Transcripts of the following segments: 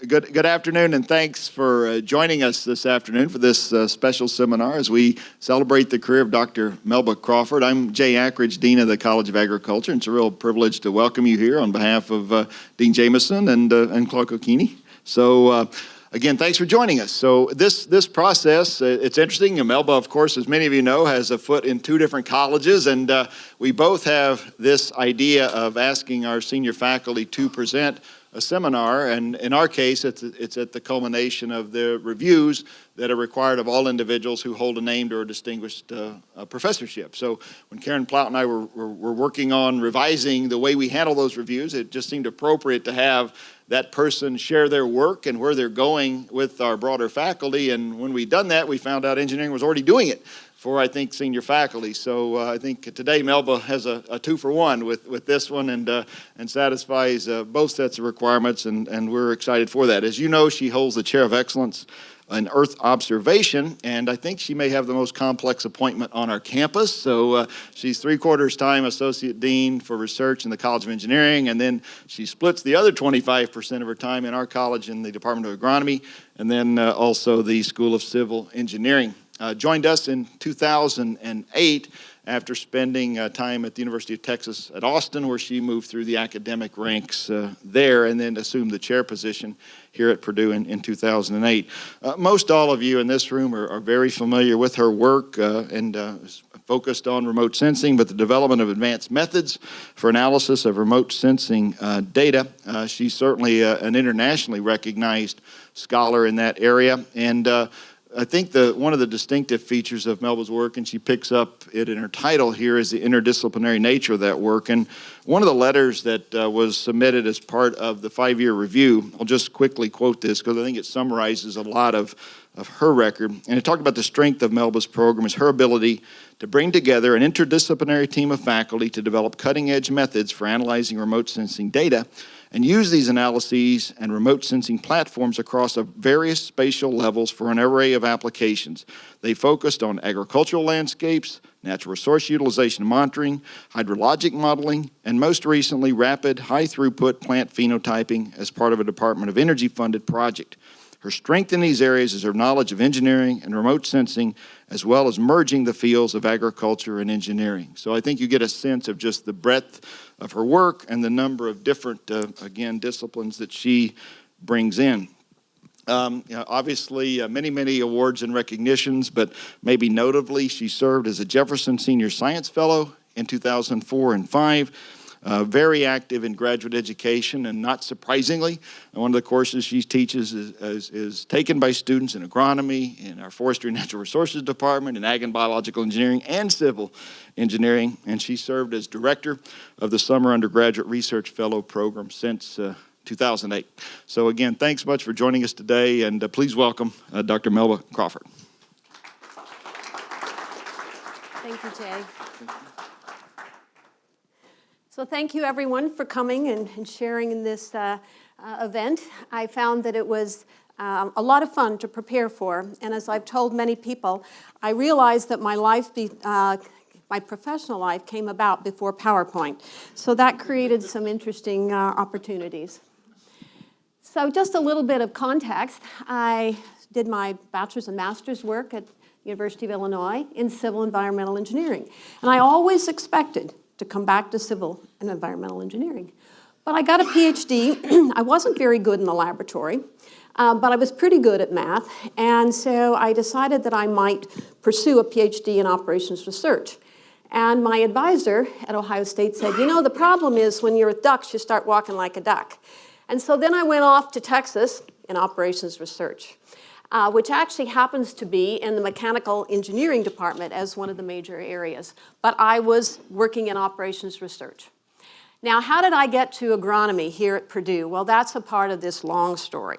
Good afternoon, and thanks for joining us this afternoon for this special seminar as we celebrate the career of Dr. Melba Crawford. I'm Jay Ackridge, Dean of the College of Agriculture, and it's a real privilege to welcome you here on behalf of Dean Jameson and Clark O'Keeney. So again, thanks for joining us. So this process, it's interesting. Melba, of course, as many of you know, has a foot in two different colleges, and we both have this idea of asking our senior faculty to present a seminar, and in our case, it's at the culmination of the reviews that are required of all individuals who hold a named or distinguished professorship. So when Karen Plout and I were working on revising the way we handle those reviews, it just seemed appropriate to have that person share their work and where they're going with our broader faculty. And when we'd done that, we found out engineering was already doing it for, I think, senior faculty. So I think today Melba has a 2-for-1 with this one and satisfies both sets of requirements, and we're excited for that. As you know, she holds the Chair of Excellence in Earth Observation, and I think she may have the most complex appointment on our campus. So she's 3/4 time Associate Dean for Research in the College of Engineering, and then she splits the other 25% of her time in our college in the Department of Agronomy, and then also the School of Civil Engineering. Joined us in 2008 after spending time at the University of Texas at Austin, where she moved through the academic ranks there and then assumed the chair position here at Purdue in 2008. Most all of you in this room are very familiar with her work and focused on remote sensing, but the development of advanced methods for analysis of remote sensing data. She's certainly an internationally recognized scholar in that area, and I think one of the distinctive features of Melba's work, and she picks up it in her title here, is the interdisciplinary nature of that work. And one of the letters that was submitted as part of the 5-year review, I'll just quickly quote this because I think it summarizes a lot of her record. And it talked about the strength of Melba's program is her ability to bring together an interdisciplinary team of faculty to develop cutting-edge methods for analyzing remote sensing data and use these analyses and remote sensing platforms across various spatial levels for an array of applications. They focused on agricultural landscapes, natural resource utilization monitoring, hydrologic modeling, and most recently, rapid, high-throughput plant phenotyping as part of a Department of Energy-funded project. Her strength in these areas is her knowledge of engineering and remote sensing, as well as merging the fields of agriculture and engineering. So I think you get a sense of just the breadth of her work and the number of different, again, disciplines that she brings in. Obviously, many awards and recognitions, but maybe notably, she served as a Jefferson Senior Science Fellow in 2004 and 5. Very active in graduate education, and not surprisingly, one of the courses she teaches is taken by students in agronomy, in our forestry and natural resources department, in ag and biological engineering, and civil engineering, and she served as director of the Summer Undergraduate Research Fellow Program since 2008. So again, thanks much for joining us today, and please welcome Dr. Melba Crawford. Thank you, Jay. So thank you, everyone, for coming and sharing in this event. I found that it was a lot of fun to prepare for, and as I've told many people, I realized that my professional life came about before PowerPoint, so that created some interesting opportunities. So just a little bit of context. I did my bachelor's and master's work at the University of Illinois in civil environmental engineering, and I always expected to come back to civil and environmental engineering. But I got a PhD. I wasn't very good in the laboratory, but I was pretty good at math, and so I decided that I might pursue a PhD in operations research. And my advisor at Ohio State said, you know, the problem is when you're with ducks, you start walking like a duck. And so then I went off to Texas in operations research, which actually happens to be in the mechanical engineering department as one of the major areas. But I was working in operations research. Now, how did I get to agronomy here at Purdue? Well, that's a part of this long story.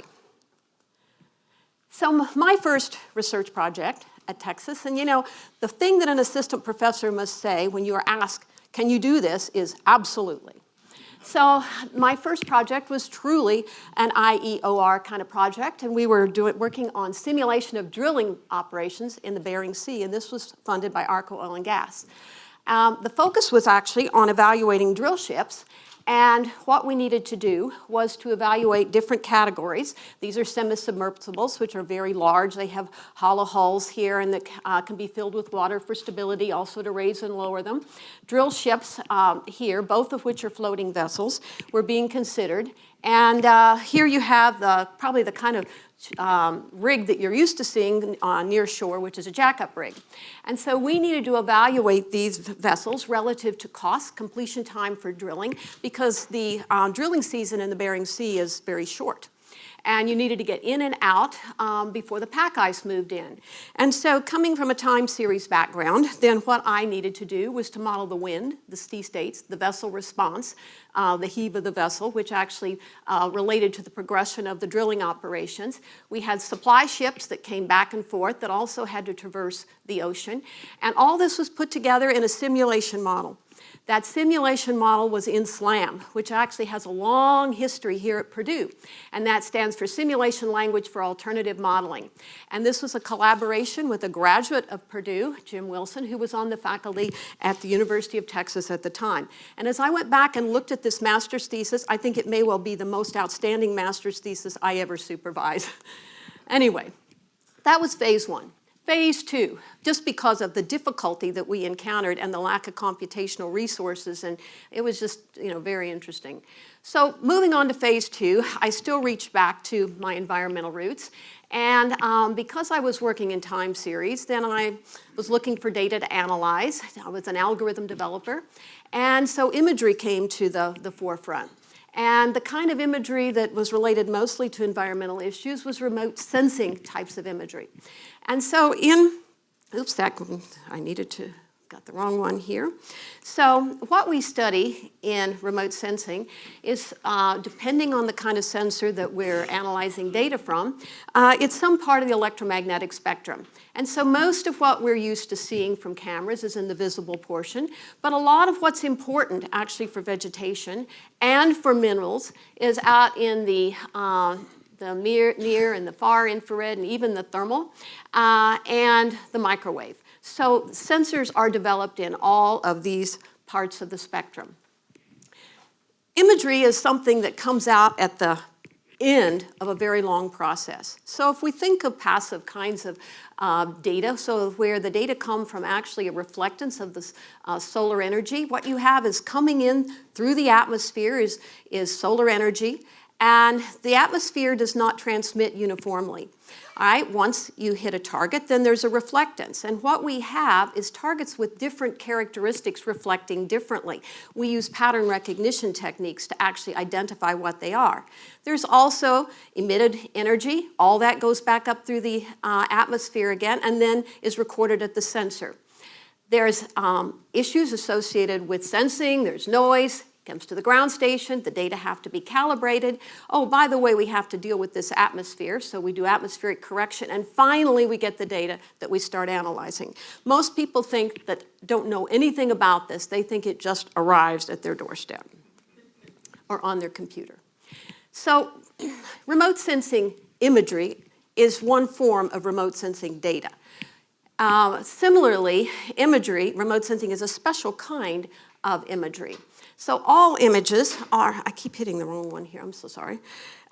So my first research project at Texas, and you know, the thing that an assistant professor must say when you are asked, can you do this, is absolutely. So my first project was truly an IEOR kind of project, and we were working on simulation of drilling operations in the Bering Sea, and this was funded by ARCO Oil and Gas. The focus was actually on evaluating drill ships And what we needed to do was to evaluate different categories. These are semi-submersibles, which are very large. They have hollow hulls here and that can be filled with water for stability, also to raise and lower them. Drill ships here, both of which are floating vessels, were being considered. And here you have probably the kind of rig that you're used to seeing near shore, which is a jackup rig. And so we needed to evaluate these vessels relative to cost, completion time for drilling, because the drilling season in the Bering Sea is very short. And you needed to get in and out before the pack ice moved in. And so coming from a time series background, then what I needed to do was to model the wind, the sea states, the vessel response, the heave of the vessel, which actually related to the progression of the drilling operations. We had supply ships that came back and forth that also had to traverse the ocean. And all this was put together in a simulation model. That simulation model was in SLAM, which actually has a long history here at Purdue. And that stands for Simulation Language for Alternative Modeling. And this was a collaboration with a graduate of Purdue, Jim Wilson, who was on the faculty at the University of Texas at the time. And as I went back and looked at this master's thesis, I think it may well be the most outstanding master's thesis I ever supervised. Anyway, that was phase one. Phase two, just because of the difficulty that we encountered and the lack of computational resources, and it was just, very interesting. So moving on to phase two, I still reached back to my environmental roots, and because I was working in time series, then I was looking for data to analyze. I was an algorithm developer, and so imagery came to the forefront. And the kind of imagery that was related mostly to environmental issues was remote sensing types of imagery. And so got the wrong one here. So what we study in remote sensing is, depending on the kind of sensor that we're analyzing data from, it's some part of the electromagnetic spectrum. And so most of what we're used to seeing from cameras is in the visible portion, but a lot of what's important actually for vegetation and for minerals is out in the near and the far infrared and even the thermal and the microwave. So sensors are developed in all of these parts of the spectrum. Imagery is something that comes out at the end of a very long process. So if we think of passive kinds of data, so where the data come from actually a reflectance of the solar energy, what you have is coming in through the atmosphere is solar energy, and the atmosphere does not transmit uniformly. All right, once you hit a target, then there's a reflectance. And what we have is targets with different characteristics reflecting differently. We use pattern recognition techniques to actually identify what they are. There's also emitted energy. All that goes back up through the atmosphere again and then is recorded at the sensor. There's issues associated with sensing. There's noise. Comes to the ground station, the data have to be calibrated. Oh, by the way, we have to deal with this atmosphere, so we do atmospheric correction, and finally we get the data that we start analyzing. Most people don't know anything about this. They think it just arrives at their doorstep or on their computer. So remote sensing imagery is one form of remote sensing data. Similarly, imagery, remote sensing is a special kind of imagery. So all images are, I keep hitting the wrong one here, I'm so sorry.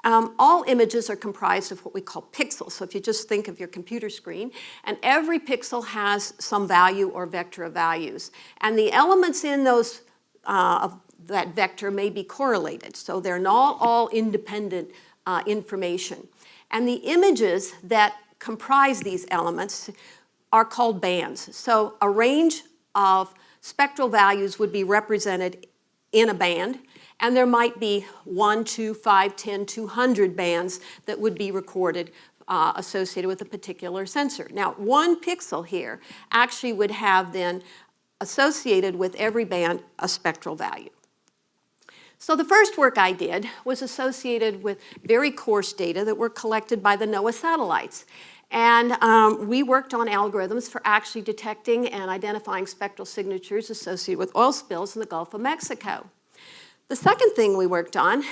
All images are comprised of what we call pixels. So if you just think of your computer screen, and every pixel has some value or vector of values. And the elements in those, of that vector may be correlated. So they're not all independent information. And the images that comprise these elements are called bands. So a range of spectral values would be represented in a band, and there might be 1, 2, 5, 10, 200 bands that would be recorded associated with a particular sensor. Now, one pixel here actually would have then associated with every band a spectral value. So the first work I did was associated with very coarse data that were collected by the NOAA satellites. And we worked on algorithms for actually detecting and identifying spectral signatures associated with oil spills in the Gulf of Mexico. The second thing we worked on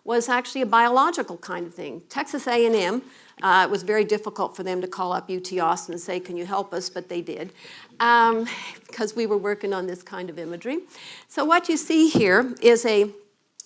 was actually a biological kind of thing. Texas A&M It was very difficult for them to call up UT Austin and say, can you help us? But they did, because we were working on this kind of imagery. So what you see here is a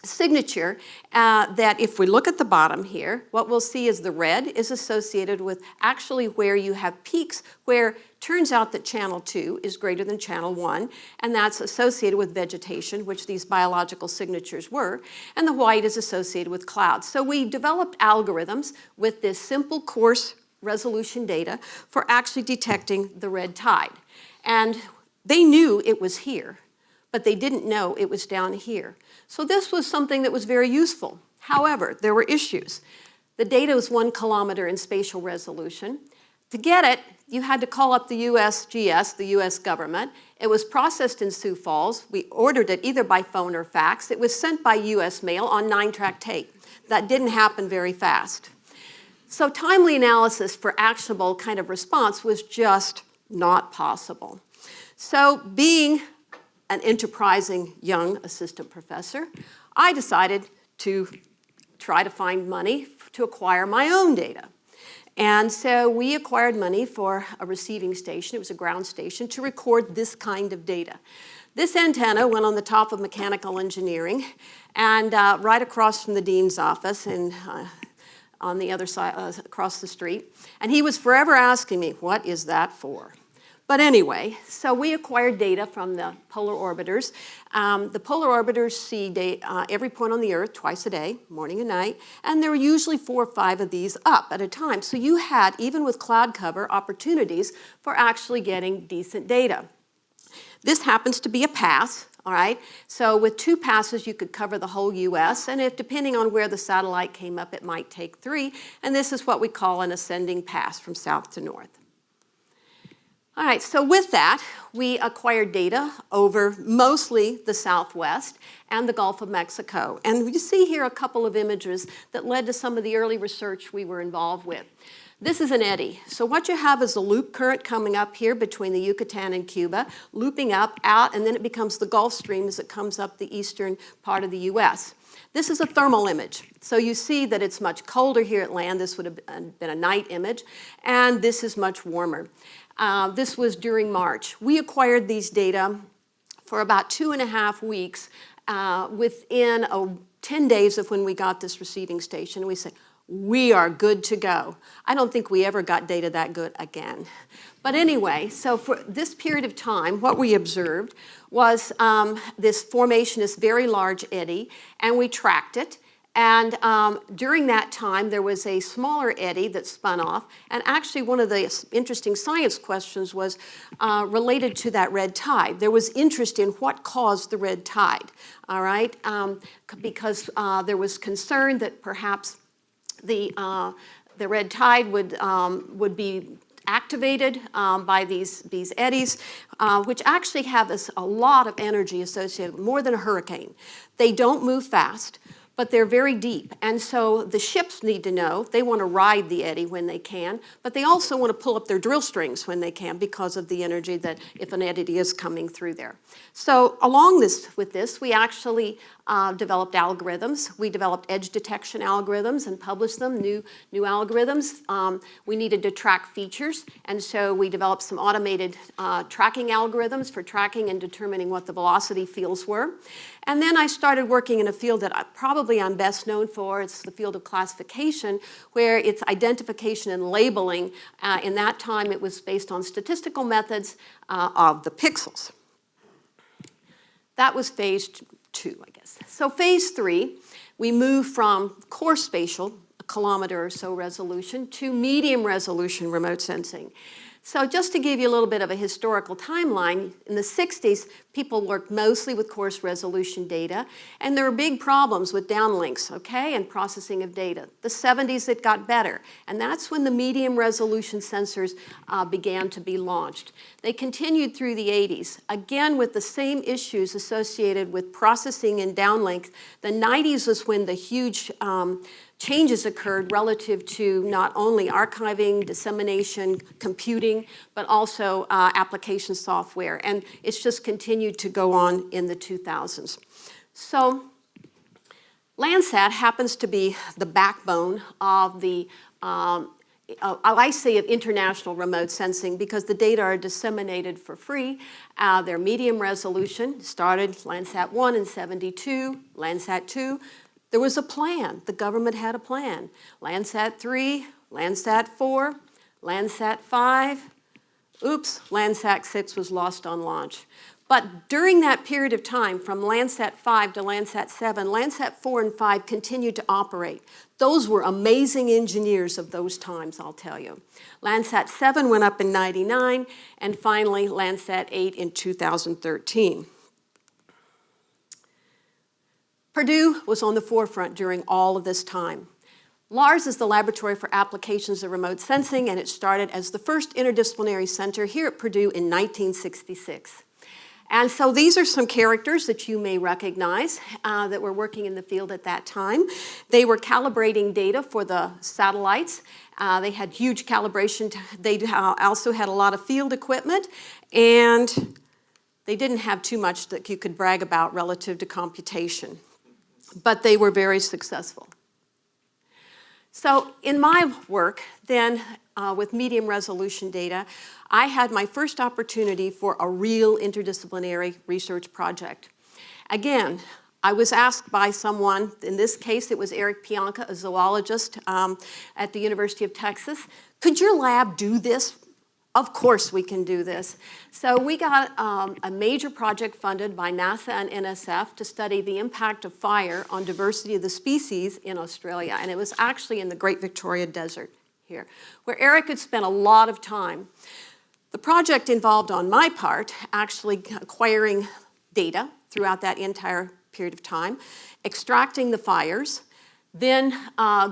signature that if we look at the bottom here, what we'll see is the red is associated with actually where you have peaks where turns out that channel 2 is greater than channel 1, and that's associated with vegetation, which these biological signatures were, and the white is associated with clouds. So we developed algorithms with this simple coarse resolution data for actually detecting the red tide. And they knew it was here, but they didn't know it was down here. So this was something that was very useful. However, there were issues. The data was 1 kilometer in spatial resolution. To get it, you had to call up the USGS, the US government. It was processed in Sioux Falls. We ordered it either by phone or fax. It was sent by US mail on 9-track tape. That didn't happen very fast. So timely analysis for actionable kind of response was just not possible. So being an enterprising young assistant professor, I decided to try to find money to acquire my own data. And so we acquired money for a receiving station, it was a ground station, to record this kind of data. This antenna went on the top of mechanical engineering and right across from the dean's office and on the other side, across the street. And he was forever asking me, what is that for? But anyway, so we acquired data from the polar orbiters. The polar orbiters see every point on the Earth twice a day, morning and night, and there were usually 4 or 5 of these up at a time. So you had, even with cloud cover, opportunities for actually getting decent data. This happens to be a pass, all right? So with 2 passes, you could cover the whole US, and if depending on where the satellite came up, it might take 3, and this is what we call an ascending pass from south to north. All right, so with that, we acquired data over mostly the Southwest and the Gulf of Mexico. And you see here a couple of images that led to some of the early research we were involved with. This is an eddy. So what you have is a loop current coming up here between the Yucatan and Cuba, looping up, out, and then it becomes the Gulf Stream as it comes up the eastern part of the US. This is a thermal image. So you see that it's much colder here at land. This would have been a night image. And this is much warmer. This was during March. We acquired these data for about 2.5 weeks within 10 days of when we got this receiving station. We said, we are good to go. I don't think we ever got data that good again. But anyway, so for this period of time, what we observed was this formation, this very large eddy, and we tracked it. And during that time, there was a smaller eddy that spun off. And actually, one of the interesting science questions was related to that red tide. There was interest in what caused the red tide, all right? Because there was concern that perhaps the red tide would be activated by these eddies, which actually have a lot of energy associated with, more than a hurricane. They don't move fast, but they're very deep. And so the ships need to know, they want to ride the eddy when they can, but they also want to pull up their drill strings when they can because of the energy that if an eddy is coming through there. So along with this, we actually developed algorithms. We developed edge detection algorithms and published them, new algorithms. We needed to track features, and so we developed some automated tracking algorithms for tracking and determining what the velocity fields were. And then I started working in a field that I'm best known for. It's the field of classification, where it's identification and labeling. In that time, it was based on statistical methods of the pixels. That was phase 2, I guess. So phase 3, we moved from coarse spatial, a kilometer or so resolution, to medium resolution remote sensing. So just to give you a little bit of a historical timeline, in the 60s, people worked mostly with coarse resolution data, and there were big problems with downlinks, okay, and processing of data. The 70s, it got better, and that's when the medium resolution sensors began to be launched. They continued through the 80s, again with the same issues associated with processing and downlink. The 90s was when the huge changes occurred relative to not only archiving, dissemination, computing, but also application software. And it's just continued to go on in the 2000s. So Landsat happens to be the backbone of the I say of international remote sensing because the data are disseminated for free. They're medium resolution, started Landsat 1 in 72, Landsat 2. There was a plan. The government had a plan. Landsat 3, Landsat 4, Landsat 5. Oops, Landsat 6 was lost on launch. But during that period of time, from Landsat 5 to Landsat 7, Landsat 4 and 5 continued to operate. Those were amazing engineers of those times, I'll tell you. Landsat 7 went up in 99, and finally Landsat 8 in 2013. Purdue was on the forefront during all of this time. LARS is the Laboratory for Applications of Remote Sensing, and it started as the first interdisciplinary center here at Purdue in 1966. And so these are some characters that you may recognize that were working in the field at that time. They were calibrating data for the satellites. They had huge calibration. They also had a lot of field equipment, and they didn't have too much that you could brag about relative to computation. But they were very successful. So in my work, then, with medium resolution data, I had my first opportunity for a real interdisciplinary research project. Again, I was asked by someone, in this case it was Eric Pianka, a zoologist at the University of Texas, could your lab do this? Of course we can do this. So we got a major project funded by NASA and NSF to study the impact of fire on diversity of the species in Australia, and it was actually in the Great Victoria Desert here, where Eric had spent a lot of time. The project involved, on my part, actually acquiring data throughout that entire period of time, extracting the fires, then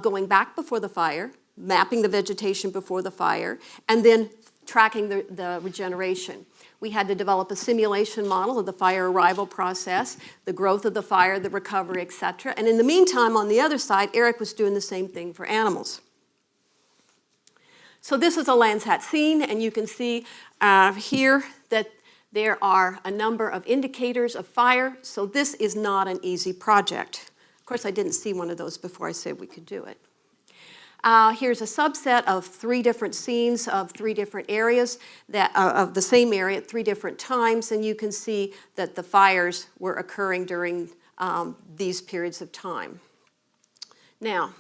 going back before the fire, mapping the vegetation before the fire, and then tracking the regeneration. We had to develop a simulation model of the fire arrival process, the growth of the fire, the recovery, et cetera. And in the meantime, on the other side, Eric was doing the same thing for animals. So this is a Landsat scene, and you can see here that there are a number of indicators of fire. So this is not an easy project. Of course, I didn't see one of those before I said we could do it. Here's a subset of 3 different scenes of 3 different areas of the same area at 3 different times, and you can see that the fires were occurring during these periods of time. Now,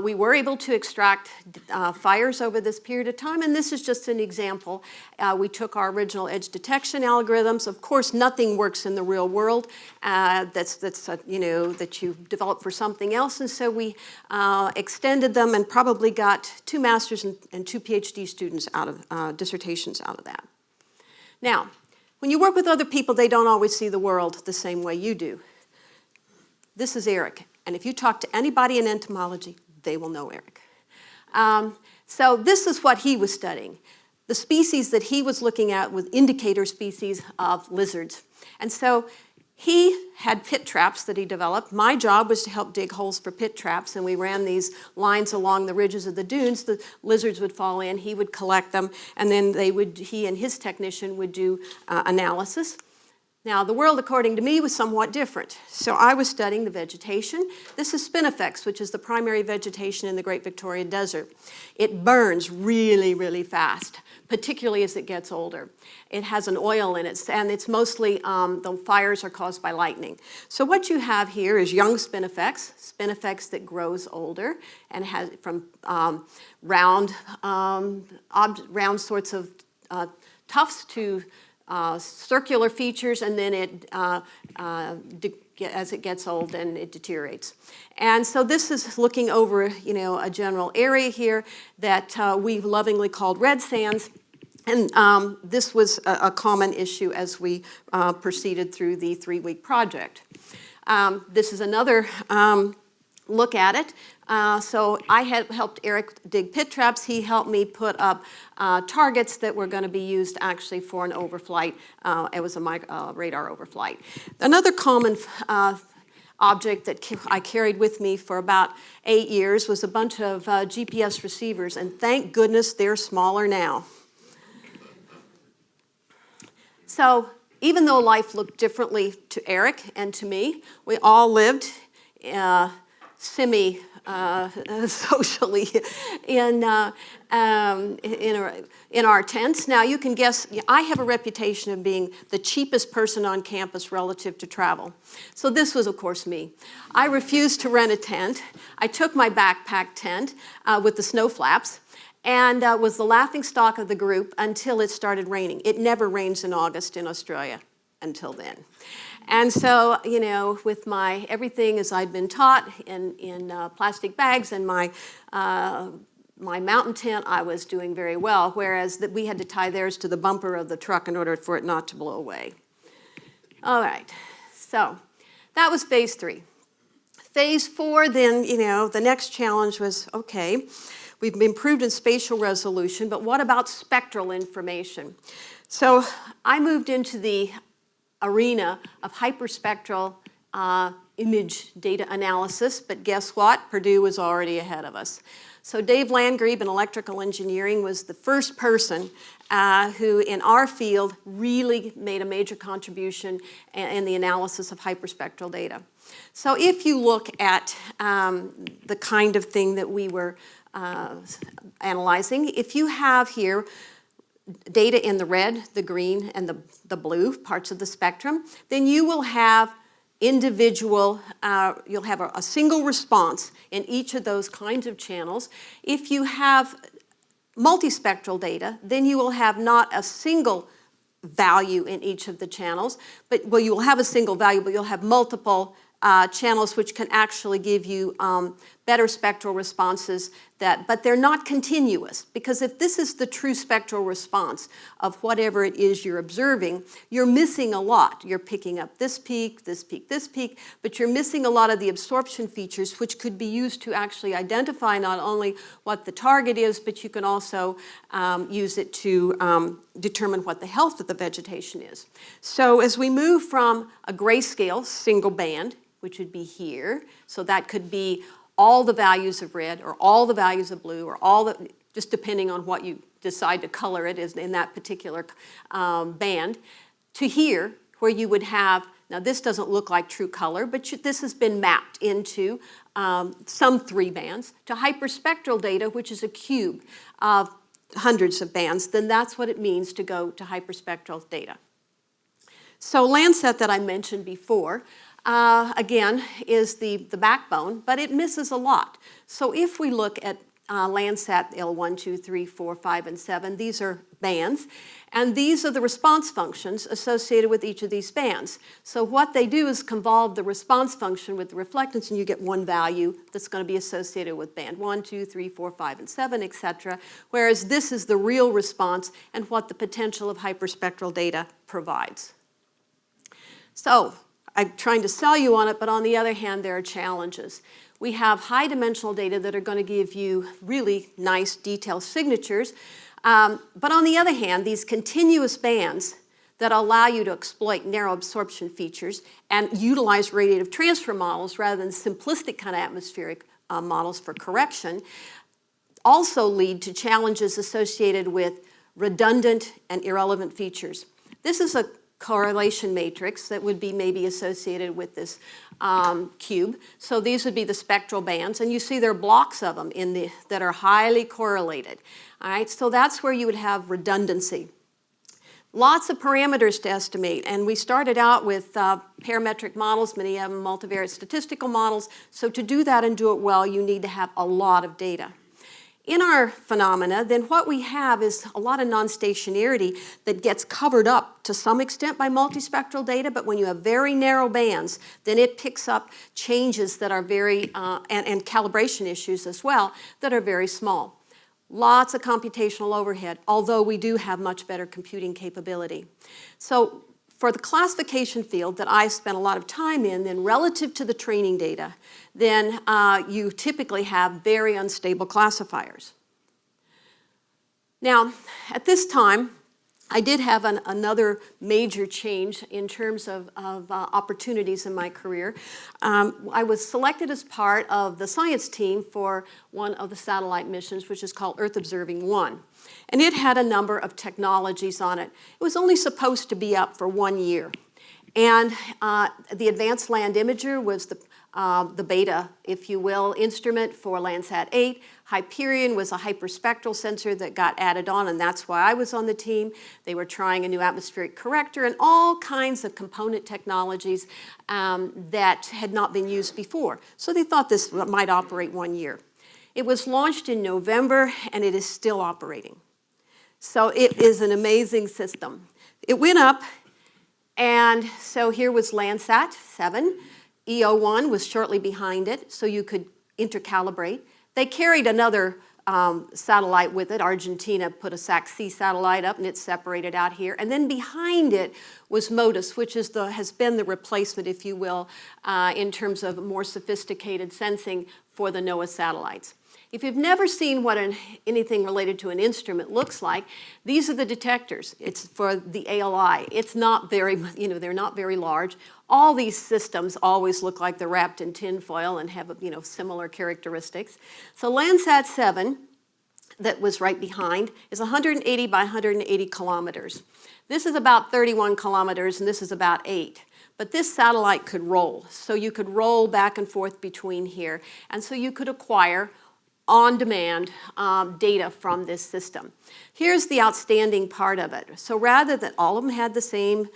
we were able to extract fires over this period of time, and this is just an example. We took our original edge detection algorithms. Of course, nothing works in the real world that you develop for something else, and so we extended them and probably got 2 master's and 2 PhD students out of dissertations out of that. Now, when you work with other people, they don't always see the world the same way you do. This is Eric, and if you talk to anybody in entomology, they will know Eric. So this is what he was studying. The species that he was looking at was indicator species of lizards. And so he had pit traps that he developed. My job was to help dig holes for pit traps, and we ran these lines along the ridges of the dunes. The lizards would fall in, he would collect them, and then he and his technician would do analysis. Now, the world, according to me, was somewhat different. So I was studying the vegetation. This is spinifex, which is the primary vegetation in the Great Victoria Desert. It burns really, really fast, particularly as it gets older. It has an oil in it, and it's mostly, the fires are caused by lightning. So what you have here is young spinifex that grows older and has from round sorts of tufts to circular features, and then it, as it gets old, then it deteriorates. And so this is looking over, a general area here that we lovingly called red sands. And this was a common issue as we proceeded through the 3-week project. This is another look at it. So I had helped Eric dig pit traps. He helped me put up targets that were going to be used actually for an overflight. It was a radar overflight. Another common object that I carried with me for about 8 years was a bunch of GPS receivers, and thank goodness they're smaller now. So even though life looked differently to Eric and to me, we all lived socially in our tents. Now you can guess, I have a reputation of being the cheapest person on campus relative to travel. So this was, of course, me. I refused to rent a tent. I took my backpack tent with the snow flaps and was the laughingstock of the group until it started raining. It never rains in August in Australia until then. And so, you know, with my everything as I'd been taught in plastic bags and my mountain tent, I was doing very well, whereas we had to tie theirs to the bumper of the truck in order for it not to blow away. All right, so that was phase 3. Phase 4, then, you know, the next challenge was, okay, we've improved in spatial resolution, but what about spectral information? So I moved into the arena of hyperspectral image data analysis, but guess what? Purdue was already ahead of us. So Dave Landgrebe in electrical engineering was the first person who in our field really made a major contribution in the analysis of hyperspectral data. So if you look at the kind of thing that we were analyzing, if you have here data in the red, the green, and the blue parts of the spectrum, then you will have individual, you'll have a single response in each of those kinds of channels. If you have multispectral data, then you will have not a single value in each of the channels, but, well, you will have a single value, but you'll have multiple channels which can actually give you better spectral responses, but they're not continuous, because if this is the true spectral response of whatever it is you're observing, you're missing a lot. You're picking up this peak, this peak, this peak, but you're missing a lot of the absorption features which could be used to actually identify not only what the target is, but you can also use it to determine what the health of the vegetation is. So as we move from a grayscale single band, which would be here, so that could be all the values of red or all the values of blue or all the, just depending on what you decide to color it is in that particular band, to here where you would have, now this doesn't look like true color, but this has been mapped into some 3 bands, to hyperspectral data, which is a cube of hundreds of bands, then that's what it means to go to hyperspectral data. So Landsat that I mentioned before, again, is the backbone, but it misses a lot. So if we look at Landsat L1, 2, 3, 4, 5, and 7, these are bands, and these are the response functions associated with each of these bands. So what they do is convolve the response function with the reflectance, and you get one value that's going to be associated with band 1, 2, 3, 4, 5, and 7, etc., whereas this is the real response and what the potential of hyperspectral data provides. So I'm trying to sell you on it, but on the other hand, there are challenges. We have high dimensional data that are going to give you really nice detailed signatures, but on the other hand, these continuous bands that allow you to exploit narrow absorption features and utilize radiative transfer models rather than simplistic kind of atmospheric models for correction also lead to challenges associated with redundant and irrelevant features. This is a correlation matrix that would be maybe associated with this cube. So these would be the spectral bands, and you see there are blocks of them that are highly correlated. All right, so that's where you would have redundancy. Lots of parameters to estimate, and we started out with parametric models, many of them multivariate statistical models. So to do that and do it well, you need to have a lot of data. In our phenomena, then what we have is a lot of non-stationarity that gets covered up to some extent by multispectral data, but when you have very narrow bands, then it picks up changes that are very, and calibration issues as well, that are very small. Lots of computational overhead, although we do have much better computing capability. So for the classification field that I spent a lot of time in, then relative to the training data, then you typically have very unstable classifiers. Now, at this time, I did have another major change in terms of opportunities in my career. I was selected as part of the science team for one of the satellite missions, which is called Earth Observing 1. And it had a number of technologies on it. It was only supposed to be up for 1 year. And the Advanced Land Imager was the beta, if you will, instrument for Landsat 8. Hyperion was a hyperspectral sensor that got added on, and that's why I was on the team. They were trying a new atmospheric corrector and all kinds of component technologies that had not been used before. So they thought this might operate 1 year. It was launched in November, and it is still operating. So it is an amazing system. It went up, and so here was Landsat 7. EO1 was shortly behind it, so you could intercalibrate. They carried another satellite with it. Argentina put a SAC-C satellite up, and it's separated out here. And then behind it was MODIS, which has been the replacement, if you will, in terms of more sophisticated sensing for the NOAA satellites. If you've never seen what anything related to an instrument looks like, these are the detectors. It's for the ALI. It's not very, they're not very large. All these systems always look like they're wrapped in tinfoil and have, similar characteristics. So Landsat 7, that was right behind, is 180 by 180 kilometers. This is about 31 kilometers, and this is about 8. But this satellite could roll. So you could roll back and forth between here. And so you could acquire on-demand data from this system. Here's the outstanding part of it. So rather than all of them had the same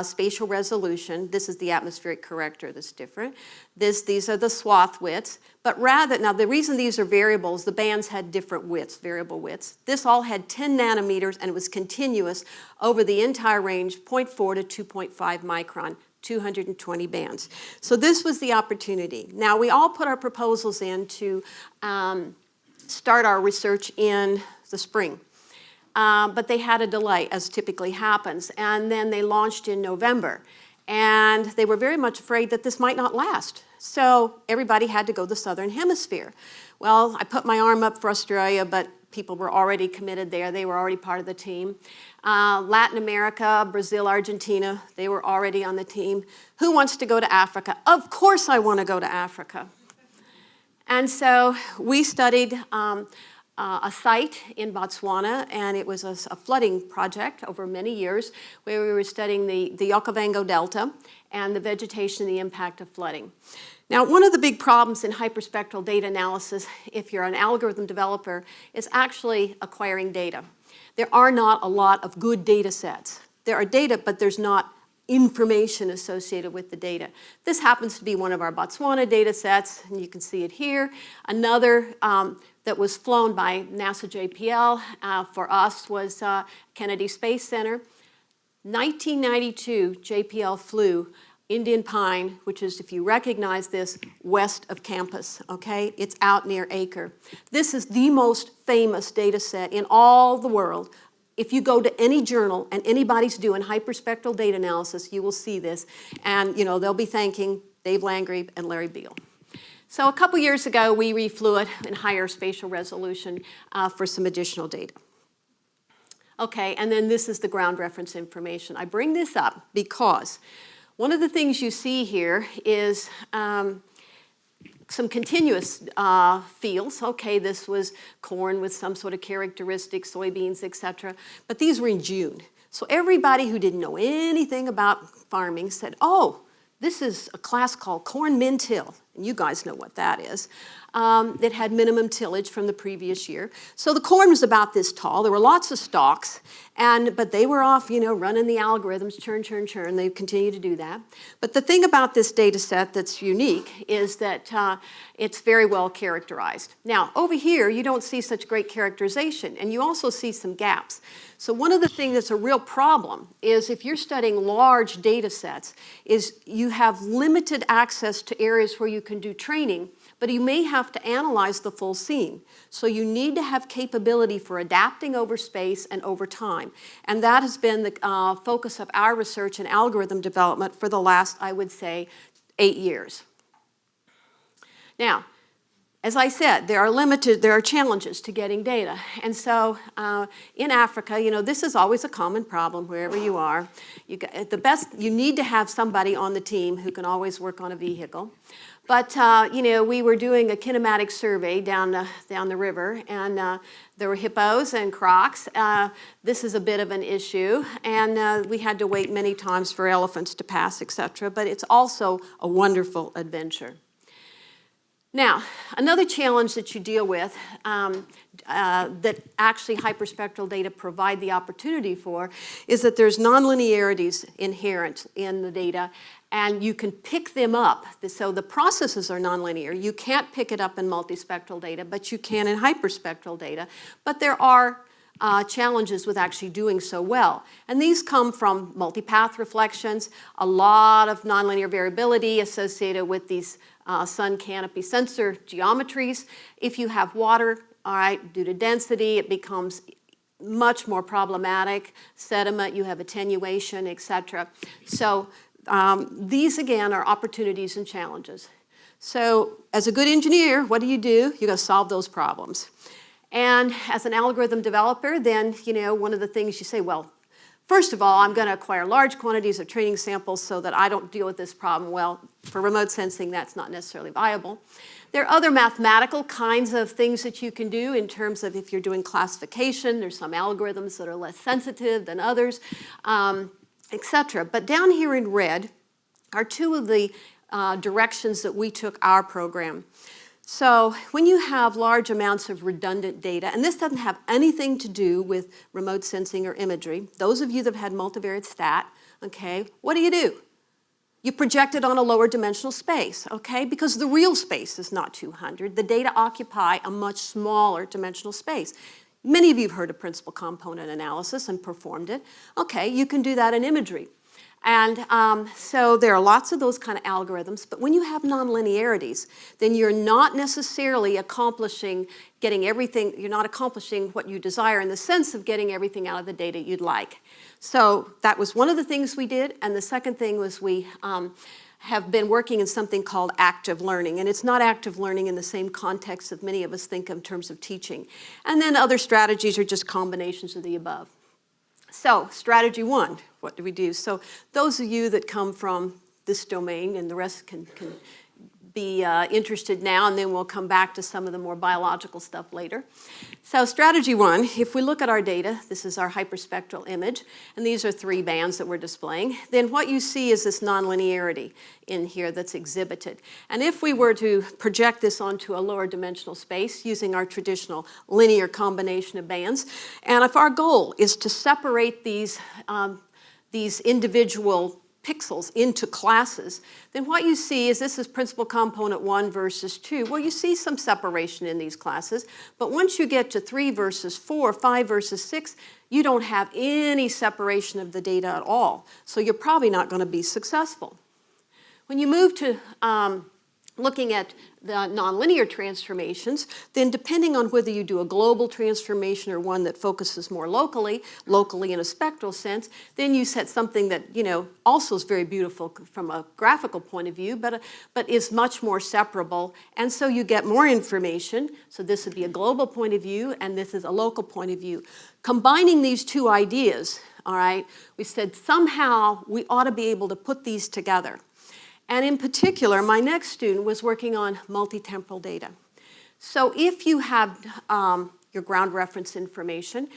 spatial resolution, this is the atmospheric corrector that's different. These are the swath widths. But rather, now the reason these are variables, the bands had different widths, variable widths. This all had 10 nanometers and it was continuous over the entire range, 0.4 to 2.5 micron. 220 bands. So this was the opportunity. Now we all put our proposals in to start our research in the spring. But they had a delay, as typically happens. And then they launched in November. And they were very much afraid that this might not last. So everybody had to go to the southern hemisphere. Well, I put my arm up for Australia, but people were already committed there. They were already part of the team. Latin America, Brazil, Argentina, they were already on the team. Who wants to go to Africa? Of course I want to go to Africa. And so we studied a site in Botswana, and it was a flooding project over many years where we were studying the Okavango Delta and the vegetation and the impact of flooding. Now, one of the big problems in hyperspectral data analysis, if you're an algorithm developer, is actually acquiring data. There are not a lot of good data sets. There are data, but there's not information associated with the data. This happens to be one of our Botswana data sets, and you can see it here. Another that was flown by NASA JPL for us was Kennedy Space Center. 1992, JPL flew Indian Pine, which is, if you recognize this, west of campus, okay? It's out near Acre. This is the most famous data set in all the world. If you go to any journal and anybody's doing hyperspectral data analysis, you will see this. And, they'll be thanking Dave Landgrebe and Larry Beal. So a couple years ago, we reflew it in higher spatial resolution for some additional data. Okay, and then this is the ground reference information. I bring this up because one of the things you see here is some continuous fields. Okay, this was corn with some sort of characteristics, soybeans, etc. But these were in June. So everybody who didn't know anything about farming said, oh, this is a class called corn min-till. And you guys know what that is. That had minimum tillage from the previous year. So the corn was about this tall. There were lots of stalks, but they were off, running the algorithms, churn, churn, churn. They continue to do that. But the thing about this data set that's unique is that it's very well characterized. Now, over here, you don't see such great characterization, and you also see some gaps. So one of the things that's a real problem is if you're studying large data sets, is you have limited access to areas where you can do training, but you may have to analyze the full scene. So you need to have capability for adapting over space and over time. And that has been the focus of our research and algorithm development for the last, I would say, 8 years. Now, as I said, there are challenges to getting data. And so in Africa, this is always a common problem wherever you are. You need to have somebody on the team who can always work on a vehicle. But, we were doing a kinematic survey down the river, and there were hippos and crocs. This is a bit of an issue, and we had to wait many times for elephants to pass, etc. But it's also a wonderful adventure. Now, another challenge that you deal with that actually hyperspectral data provide the opportunity for is that there's nonlinearities inherent in the data, and you can pick them up. So the processes are nonlinear. You can't pick it up in multispectral data, but you can in hyperspectral data. But there are challenges with actually doing so well. And these come from multipath reflections, a lot of nonlinear variability associated with these sun canopy sensor geometries. If you have water, all right, due to density, it becomes much more problematic. Sediment, you have attenuation, etc. So these, again, are opportunities and challenges. So as a good engineer, what do? You're going to solve those problems. And as an algorithm developer, then, one of the things you say, well, first of all, I'm going to acquire large quantities of training samples so that I don't deal with this problem. Well, for remote sensing, that's not necessarily viable. There are other mathematical kinds of things that you can do in terms of if you're doing classification. There's some algorithms that are less sensitive than others, etc. But down here in red are two of the directions that we took our program. So when you have large amounts of redundant data, and this doesn't have anything to do with remote sensing or imagery, those of you that have had multivariate stat, okay, what do? You project it on a lower dimensional space, okay, because the real space is not 200. The data occupy a much smaller dimensional space. Many of you have heard of principal component analysis and performed it. Okay, you can do that in imagery. And so there are lots of those kind of algorithms, but when you have nonlinearities, then you're not necessarily getting everything, you're not accomplishing what you desire in the sense of getting everything out of the data you'd like. So that was one of the things we did, and the second thing was we have been working in something called active learning, and it's not active learning in the same context that many of us think in terms of teaching. And then other strategies are just combinations of the above. So, strategy one, what do we do? So, those of you that come from this domain, and the rest can be interested now, and then we'll come back to some of the more biological stuff later. So, strategy one, if we look at our data, this is our hyperspectral image, and these are 3 bands that we're displaying, then what you see is this nonlinearity in here that's exhibited. And if we were to project this onto a lower dimensional space using our traditional linear combination of bands, and if our goal is to separate these individual pixels into classes, then what you see is this is principal component 1 versus 2. Well, you see some separation in these classes, but once you get to 3 versus 4, 5 versus 6, you don't have any separation of the data at all. So you're probably not going to be successful. When you move to looking at the nonlinear transformations, then depending on whether you do a global transformation or one that focuses more locally in a spectral sense, then you set something that, also is very beautiful from a graphical point of view, but is much more separable. And so you get more information. So this would be a global point of view, and this is a local point of view. Combining these two ideas, all right, we said somehow we ought to be able to put these together. And in particular, my next student was working on multitemporal data. So if you have your ground reference information,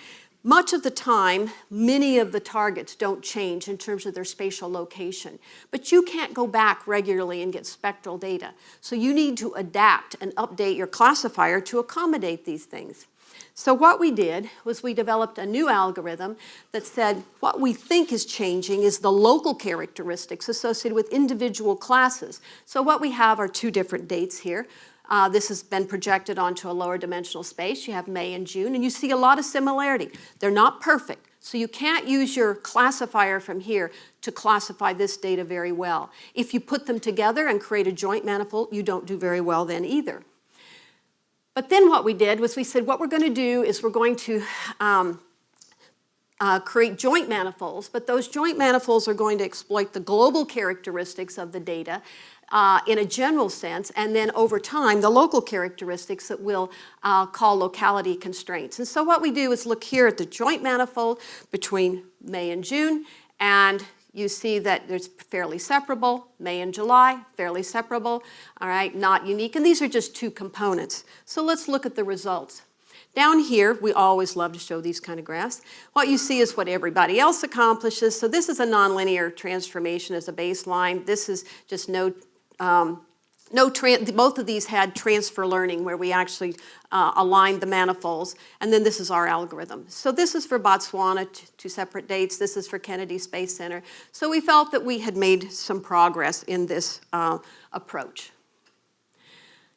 much of the time, many of the targets don't change in terms of their spatial location. But you can't go back regularly and get spectral data. So you need to adapt and update your classifier to accommodate these things. So what we did was we developed a new algorithm that said what we think is changing is the local characteristics associated with individual classes. So what we have are 2 different dates here. This has been projected onto a lower dimensional space. You have May and June, and you see a lot of similarity. They're not perfect, so you can't use your classifier from here to classify this data very well. If you put them together and create a joint manifold, you don't do very well then either. But then what we did was we said what we're going to do is we're going to create joint manifolds, but those joint manifolds are going to exploit the global characteristics of the data in a general sense, and then over time, the local characteristics that we'll call locality constraints. And so what we do is look here at the joint manifold between May and June, and you see that it's fairly separable. May and July, fairly separable, all right, not unique. And these are just two components. So let's look at the results. Down here, we always love to show these kind of graphs. What you see is what everybody else accomplishes. So this is a nonlinear transformation as a baseline. This is just both of these had transfer learning where we actually aligned the manifolds, and then this is our algorithm. So this is for Botswana, two separate dates. This is for Kennedy Space Center. So we felt that we had made some progress in this approach.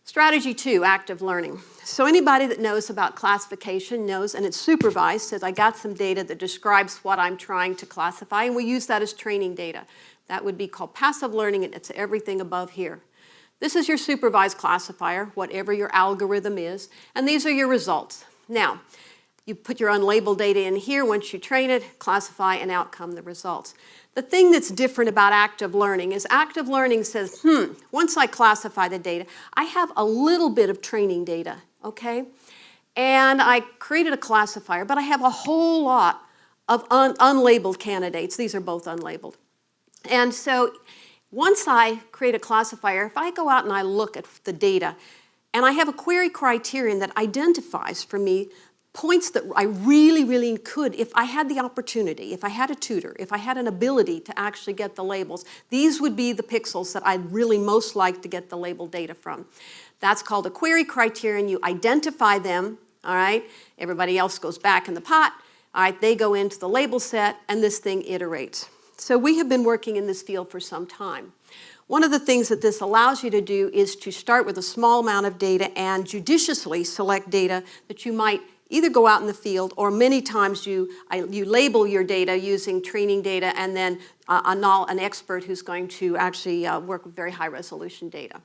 Strategy 2, active learning. So anybody that knows about classification knows, and it's supervised, says I got some data that describes what I'm trying to classify, and we use that as training data. That would be called passive learning, and it's everything above here. This is your supervised classifier, whatever your algorithm is, and these are your results. Now, you put your unlabeled data in here. Once you train it, classify, and out come the results. The thing that's different about active learning is active learning says, once I classify the data, I have a little bit of training data, okay? And I created a classifier, but I have a whole lot of unlabeled candidates. These are both unlabeled. And so once I create a classifier, if I go out and I look at the data, and I have a query criterion that identifies for me points that I really could, if I had the opportunity, if I had a tutor, if I had an ability to actually get the labels, these would be the pixels that I'd really most like to get the labeled data from. That's called a query criterion. You identify them, all right? Everybody else goes back in the pot. All right, they go into the label set, and this thing iterates. So we have been working in this field for some time. One of the things that this allows you to do is to start with a small amount of data and judiciously select data that you might either go out in the field, or many times you label your data using training data and then an expert who's going to actually work with very high resolution data.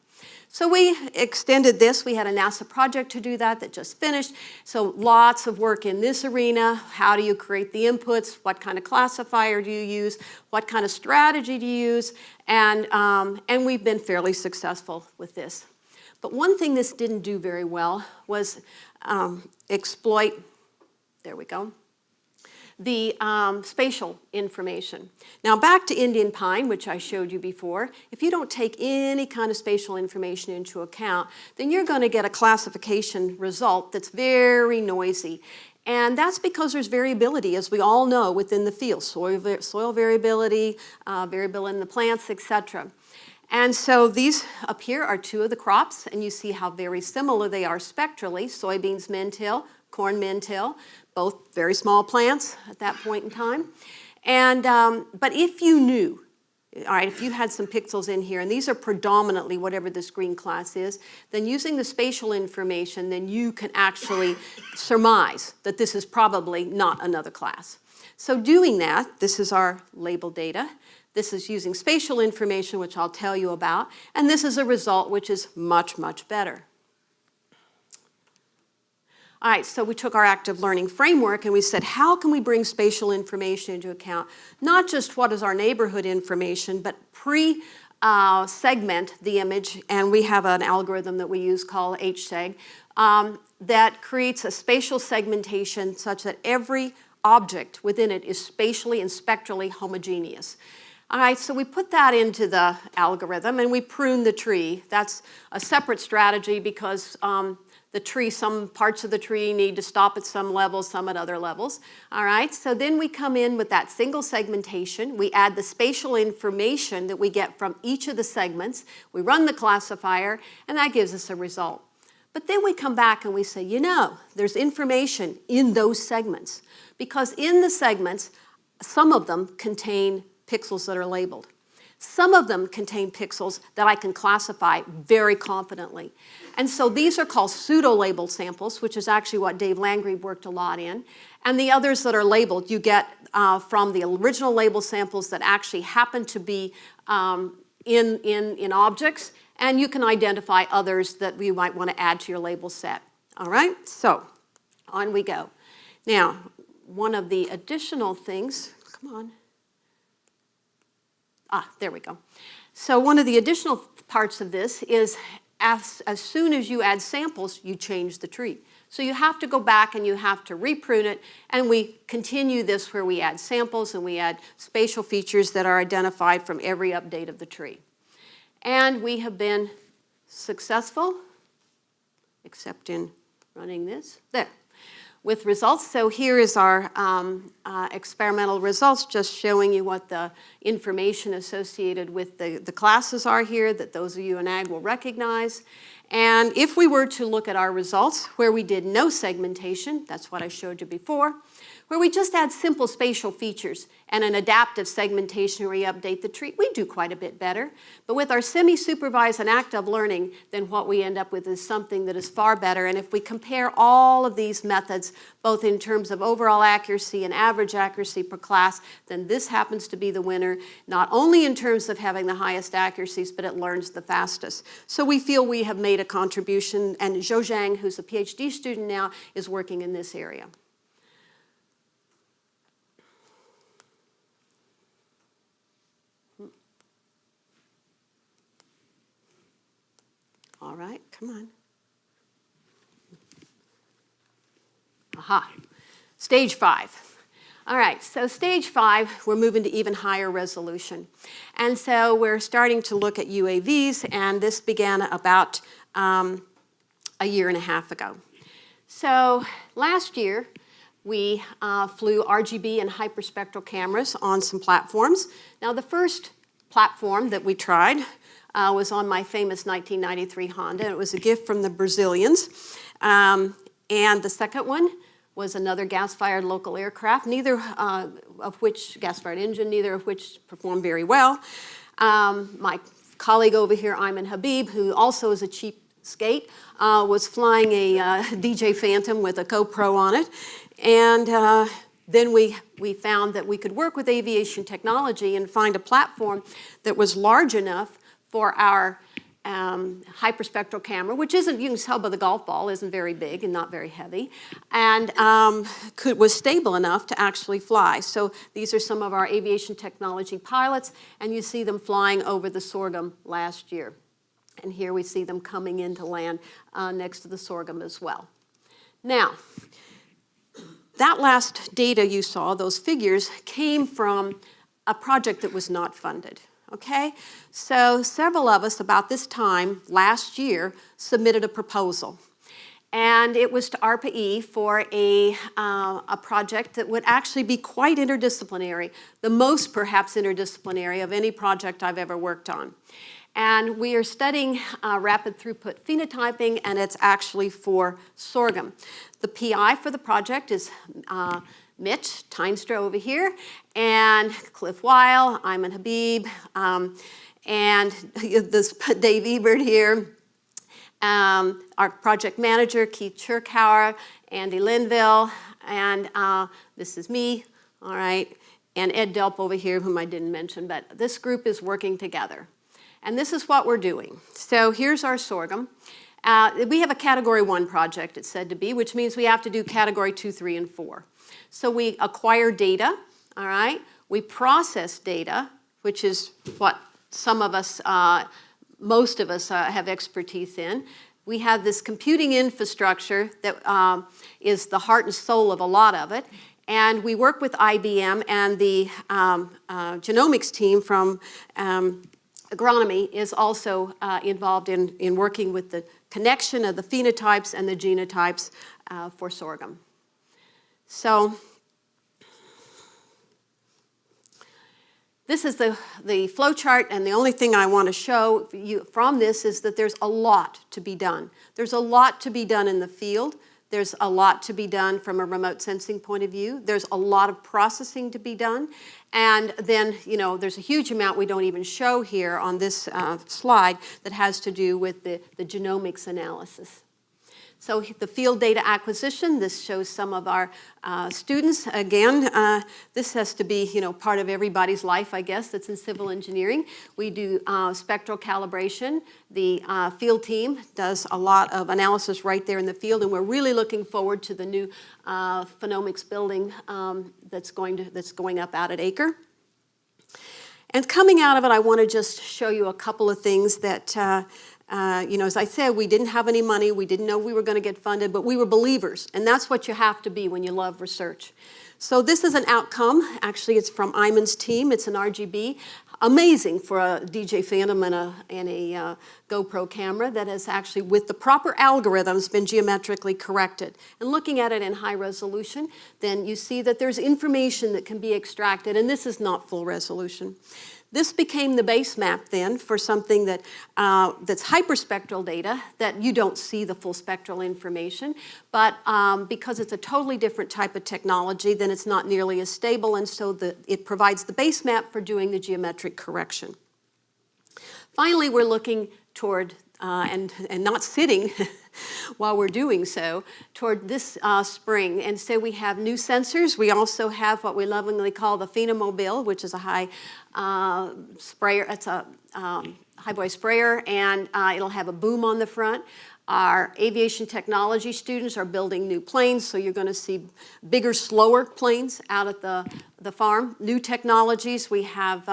So we extended this. We had a NASA project to do that just finished. So lots of work in this arena. How do you create the inputs? What kind of classifier do you use? What kind of strategy do you use? And we've been fairly successful with this. But one thing this didn't do very well was exploit, there we go, the spatial information. Now back to Indian pine, which I showed you before, if you don't take any kind of spatial information into account, then you're going to get a classification result that's very noisy. And that's because there's variability, as we all know, within the field, soil variability, variability in the plants, etc. And so these up here are two of the crops, and you see how very similar they are spectrally. Soybeans min-till, corn min-till, both very small plants at that point in time. And, but if you knew, all right, if you had some pixels in here, and these are predominantly whatever this green class is, then using the spatial information, then you can actually surmise that this is probably not another class. So doing that, this is our labeled data. This is using spatial information, which I'll tell you about, and this is a result which is much better. All right, so we took our active learning framework and we said, how can we bring spatial information into account? Not just what is our neighborhood information, but segment the image, and we have an algorithm that we use called HSEG that creates a spatial segmentation such that every object within it is spatially and spectrally homogeneous. All right, so we put that into the algorithm and we prune the tree. That's a separate strategy because the tree, some parts of the tree need to stop at some levels, some at other levels. All right, so then we come in with that single segmentation. We add the spatial information that we get from each of the segments. We run the classifier, and that gives us a result. But then we come back and we say, you know, there's information in those segments, because in the segments, some of them contain pixels that are labeled. Some of them contain pixels that I can classify very confidently. And so these are called pseudo-labeled samples, which is actually what Dave Langrebe worked a lot in. And the others that are labeled, you get from the original label samples that actually happen to be in objects, and you can identify others that you might want to add to your label set. All right, so on we go. Now, one of the additional things, come on. There we go. So one of the additional parts of this is as soon as you add samples, you change the tree. So you have to go back and you have to reprune it, and we continue this where we add samples and we add spatial features that are identified from every update of the tree. And we have been successful, except in running this, there, with results. So here is our experimental results, just showing you what the information associated with the classes are here, that those of you in ag will recognize. And if we were to look at our results where we did no segmentation, that's what I showed you before, where we just add simple spatial features and an adaptive segmentation where we update the tree, we do quite a bit better. But with our semi-supervised and active learning, then what we end up with is something that is far better. And if we compare all of these methods, both in terms of overall accuracy and average accuracy per class, then this happens to be the winner, not only in terms of having the highest accuracies, but it learns the fastest. So we feel we have made a contribution, and Zhou Zhang, who's a PhD student now, is working in this area. All right, come on. Aha, stage 5. All right, so stage 5, we're moving to even higher resolution. And so we're starting to look at UAVs, and this began about a year and a half ago. So last year, we flew RGB and hyperspectral cameras on some platforms. Now the first platform that we tried was on my famous 1993 Honda. It was a gift from the Brazilians. And the second one was another gas-fired local aircraft, neither of which, gas-fired engine, neither of which performed very well. My colleague over here, Ayman Habib, who also is a cheapskate, was flying a DJ Phantom with a GoPro on it. And then we found that we could work with aviation technology and find a platform that was large enough for our hyperspectral camera, which isn't, you can tell by the golf ball, isn't very big and not very heavy, and was stable enough to actually fly. So these are some of our aviation technology pilots, and you see them flying over the Sorghum last year. And here we see them coming into land next to the Sorghum as well. Now, that last data you saw, those figures, came from a project that was not funded. Okay, so several of us about this time last year submitted a proposal, and it was to ARPA-E for a project that would actually be quite interdisciplinary, the most perhaps interdisciplinary of any project I've ever worked on. And we are studying rapid throughput phenotyping, and it's actually for sorghum. The PI for the project is Mitch Tynstra over here, and Cliff Weil, Ayman Habib, and this Dave Ebert here, our project manager, Keith Chirkhauer, Andy Linville, and this is me, all right, and Ed Delp over here, whom I didn't mention, but this group is working together. And this is what we're doing. So here's our sorghum. We have a Category 1 project, it's said to be, which means we have to do Category 2, 3, and 4. So we acquire data, all right? We process data, which is what some of us, most of us have expertise in. We have this computing infrastructure that is the heart and soul of a lot of it. And we work with IBM, and the genomics team from Agronomy is also involved in working with the connection of the phenotypes and the genotypes for sorghum. So this is the flow chart, and the only thing I want to show you from this is that there's a lot to be done. There's a lot to be done in the field. There's a lot to be done from a remote sensing point of view. There's a lot of processing to be done. And then, you know, there's a huge amount we don't even show here on this slide that has to do with the genomics analysis. So the field data acquisition, this shows some of our students. Again, this has to be, you know, part of everybody's life, I guess, that's in civil engineering. We do spectral calibration. The field team does a lot of analysis right there in the field, and we're really looking forward to the new phenomics building that's going up out at Acre. And coming out of it, I want to just show you a couple of things that, you know, as I said, we didn't have any money, we didn't know we were going to get funded, but we were believers, and that's what you have to be when you love research. So this is an outcome. Actually, it's from Iman's team. It's an RGB. Amazing for a DJ Phantom and a GoPro camera that has actually, with the proper algorithms, been geometrically corrected. And looking at it in high resolution, then you see that there's information that can be extracted, and this is not full resolution. This became the base map then for something that, that's hyperspectral data, that you don't see the full spectral information, but because it's a totally different type of technology, then it's not nearly as stable, and so it provides the base map for doing the geometric correction. Finally, we're looking toward, and not sitting while we're doing so, toward this spring. And so we have new sensors. We also have what we lovingly call the Phenomobile, which is a high sprayer. It's a highboy sprayer, and it'll have a boom on the front. Our aviation technology students are building new planes, so you're going to see bigger, slower planes out at the farm. New technologies, we have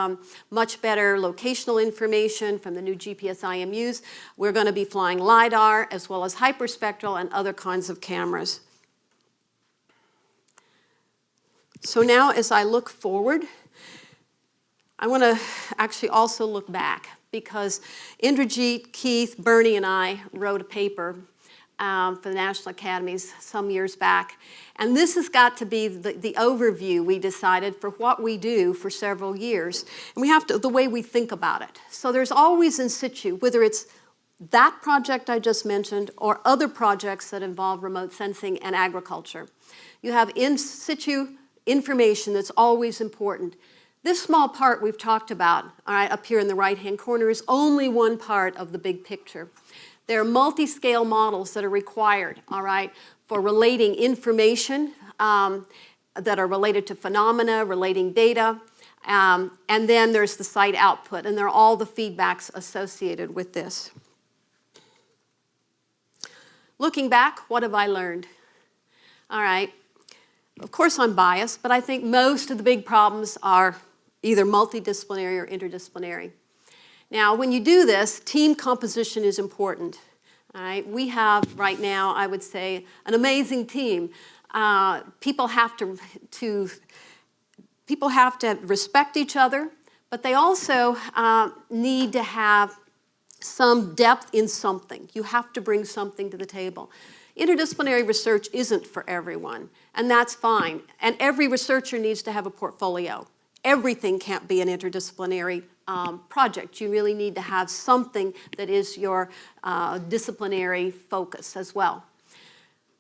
much better locational information from the new GPS IMUs. We're going to be flying LiDAR as well as hyperspectral and other kinds of cameras. So now as I look forward, I want to actually also look back, because Indrajit, Keith, Bernie, and I wrote a paper for the National Academies some years back. And this has got to be the overview we decided for what we do for several years. And we have to, the way we think about it. So there's always in situ, whether it's that project I just mentioned or other projects that involve remote sensing and agriculture. You have in situ information that's always important. This small part we've talked about, all right, up here in the right-hand corner, is only one part of the big picture. There are multi-scale models that are required, all right, for relating information that are related to phenomena, relating data, and then there's the site output, and there are all the feedbacks associated with this. Looking back, what have I learned? All right, of course I'm biased, but I think most of the big problems are either multidisciplinary or interdisciplinary. Now, when you do this, team composition is important. All right? We have right now, I would say, an amazing team. People have to respect each other, but they also need to have some depth in something. You have to bring something to the table. Interdisciplinary research isn't for everyone, and that's fine. And every researcher needs to have a portfolio. Everything can't be an interdisciplinary project. You really need to have something that is your disciplinary focus as well.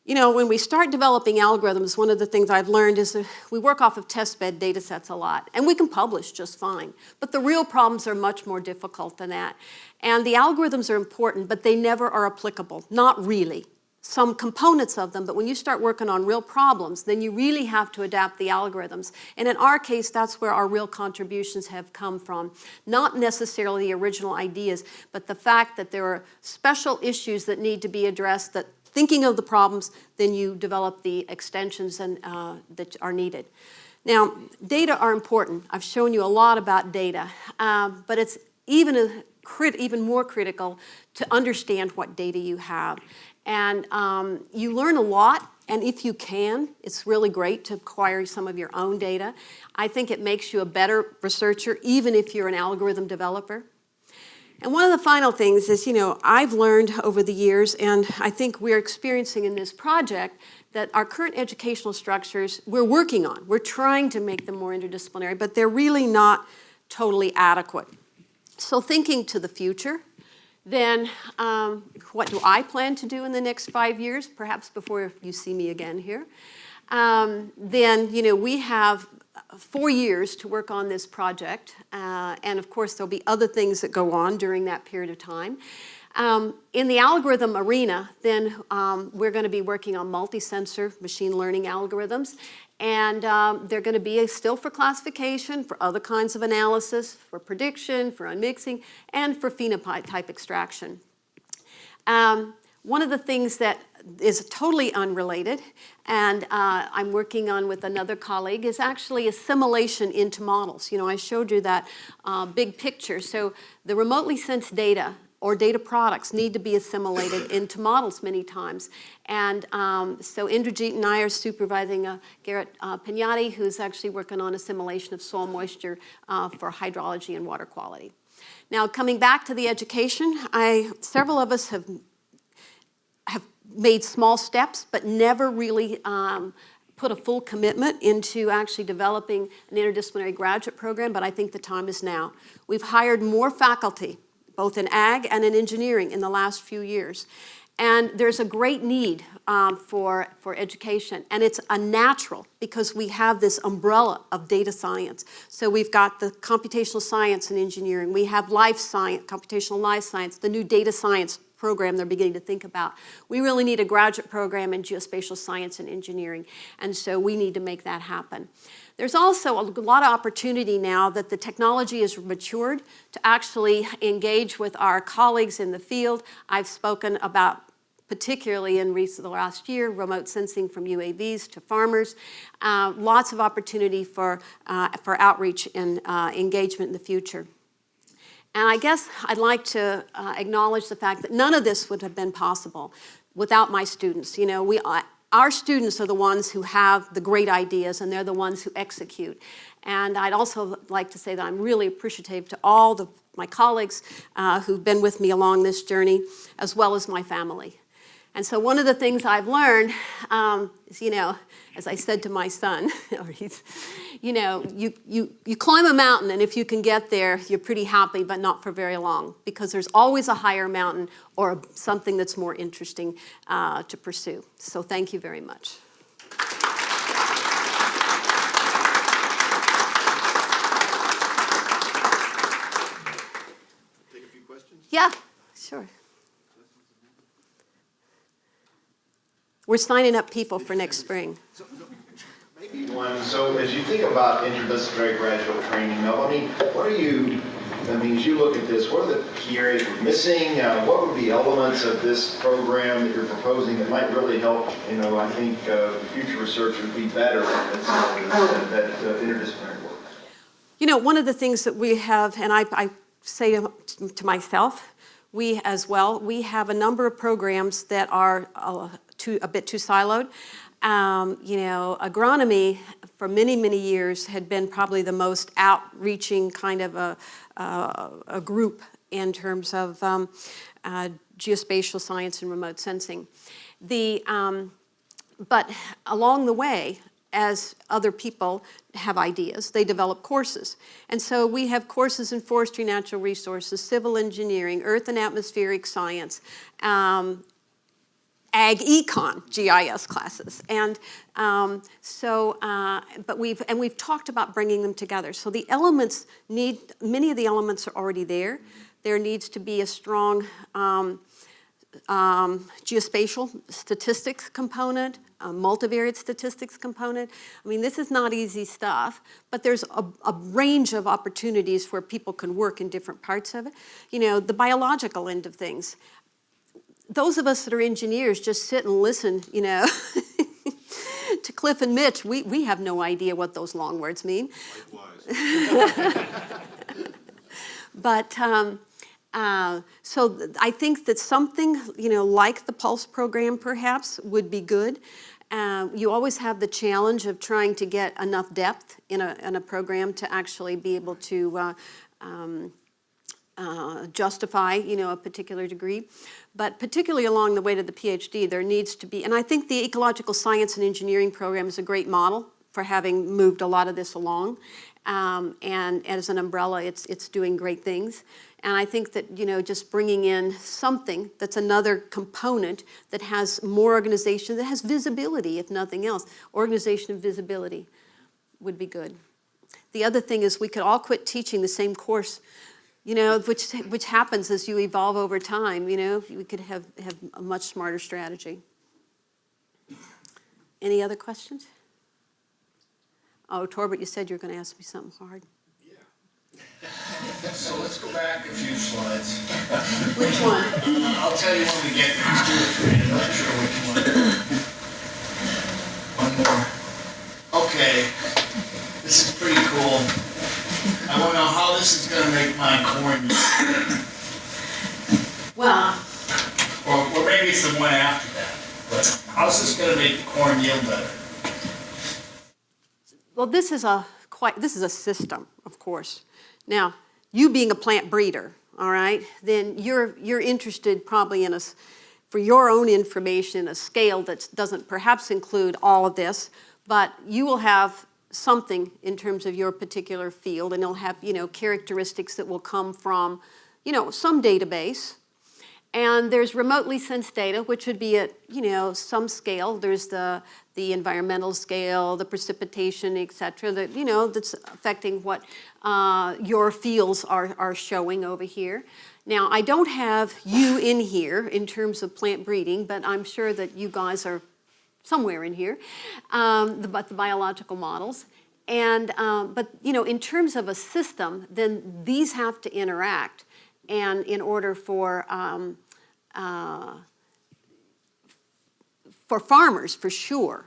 You know, when we start developing algorithms, one of the things I've learned is that we work off of testbed data sets a lot, and we can publish just fine. But the real problems are much more difficult than that. And the algorithms are important, but they never are applicable, not really. Some components of them, but when you start working on real problems, then you really have to adapt the algorithms. And in our case, that's where our real contributions have come from. Not necessarily the original ideas, but the fact that there are special issues that need to be addressed, that thinking of the problems, then you develop the extensions and, that are needed. Now, data are important. I've shown you a lot about data, but it's even more critical to understand what data you have. And you learn a lot, and if you can, it's really great to acquire some of your own data. I think it makes you a better researcher, even if you're an algorithm developer. And one of the final things is, you know, I've learned over the years, and I think we're experiencing in this project, that our current educational structures, we're working on. We're trying to make them more interdisciplinary, but they're really not totally adequate. So thinking to the future, then what do I plan to do in the next 5 years, perhaps before you see me again here? Then, you know, we have 4 years to work on this project, and of course there'll be other things that go on during that period of time. In the algorithm arena, then we're going to be working on multi-sensor machine learning algorithms, and they're going to be still for classification, for other kinds of analysis, for prediction, for unmixing, and for phenotype extraction. One of the things that is totally unrelated, and I'm working on with another colleague, is actually assimilation into models. You know, I showed you that big picture. So the remotely sensed data or data products need to be assimilated into models many times. And so Indrajit and I are supervising Garrett Pignati, who's actually working on assimilation of soil moisture for hydrology and water quality. Now, coming back to the education, several of us have made small steps, but never really put a full commitment into actually developing an interdisciplinary graduate program, but I think the time is now. We've hired more faculty, both in ag and in engineering, in the last few years. And there's a great need for education, and it's a natural because we have this umbrella of data science. So we've got the computational science and engineering, we have life science, computational life science, the new data science program they're beginning to think about. We really need a graduate program in geospatial science and engineering, and so we need to make that happen. There's also a lot of opportunity now that the technology has matured to actually engage with our colleagues in the field. I've spoken about, particularly in the last year, remote sensing from UAVs to farmers. Lots of opportunity for outreach and engagement in the future. And I guess I'd like to acknowledge the fact that none of this would have been possible without my students. You know, our students are the ones who have the great ideas, and they're the ones who execute. And I'd also like to say that I'm really appreciative to all my colleagues who've been with me along this journey, as well as my family. And so one of the things I've learned is, you know, as I said to my son, you know, you climb a mountain, and if you can get there, you're pretty happy, but not for very long, because there's always a higher mountain or something that's more interesting to pursue. So thank you very much. Take a few questions? Yeah, sure. We're signing up people for next spring. Maybe one. So as you think about interdisciplinary graduate training, Mel, I mean, as you look at this, what are the key areas we're missing? What would be elements of this program that you're proposing that might really help, you know, I think future research would be better at interdisciplinary work? You know, one of the things that we have, and I say to myself, we as well, we have a number of programs that are a bit too siloed. You know, agronomy for many, many years had been probably the most outreaching kind of a group in terms of geospatial science and remote sensing. But along the way, as other people have ideas, they develop courses. And so we have courses in forestry, natural resources, civil engineering, earth and atmospheric science, ag econ GIS classes, and but we've talked about bringing them together. So the elements many of the elements are already there. There needs to be a strong geospatial statistics component, a multivariate statistics component. I mean, this is not easy stuff, but there's a range of opportunities where people can work in different parts of it. You know, the biological end of things. Those of us that are engineers just sit and listen, you know, to Cliff and Mitch. We have no idea what those long words mean. Likewise. But so I think that something, you know, like the Pulse program perhaps would be good. You always have the challenge of trying to get enough depth in a program to actually be able to justify, you know, a particular degree. But particularly along the way to the PhD, there needs to be, and I think the ecological science and engineering program is a great model for having moved a lot of this along. And as an umbrella, it's doing great things. And I think that, you know, just bringing in something that's another component that has more organization, that has visibility, if nothing else. Organization and visibility would be good. The other thing is we could all quit teaching the same course, you know, which happens as you evolve over time. You know, we could have a much smarter strategy. Any other questions? Oh, Torbert, you said you were going to ask me something hard. Yeah. So let's go back a few slides. Which one? I'll tell you when we get these 2 or to make my corn? Well, Or maybe it's the one after that. But how's this going to make the corn yield better? well, this is a system, of course. Now, you being a plant breeder, all right, then you're interested probably in for your own information, a scale that doesn't perhaps include all of this, but you will have something in terms of your particular field, and it'll have, characteristics that will come from, some database. And there's remotely sensed data, which would be at, some scale. There's the environmental scale, the precipitation, et cetera, that, that's affecting what your fields are showing over here. Now, I don't have you in here in terms of plant breeding, but I'm sure that you guys are somewhere in here, the biological models. And, but, in terms of a system, then these have to interact. And in order for farmers, for sure,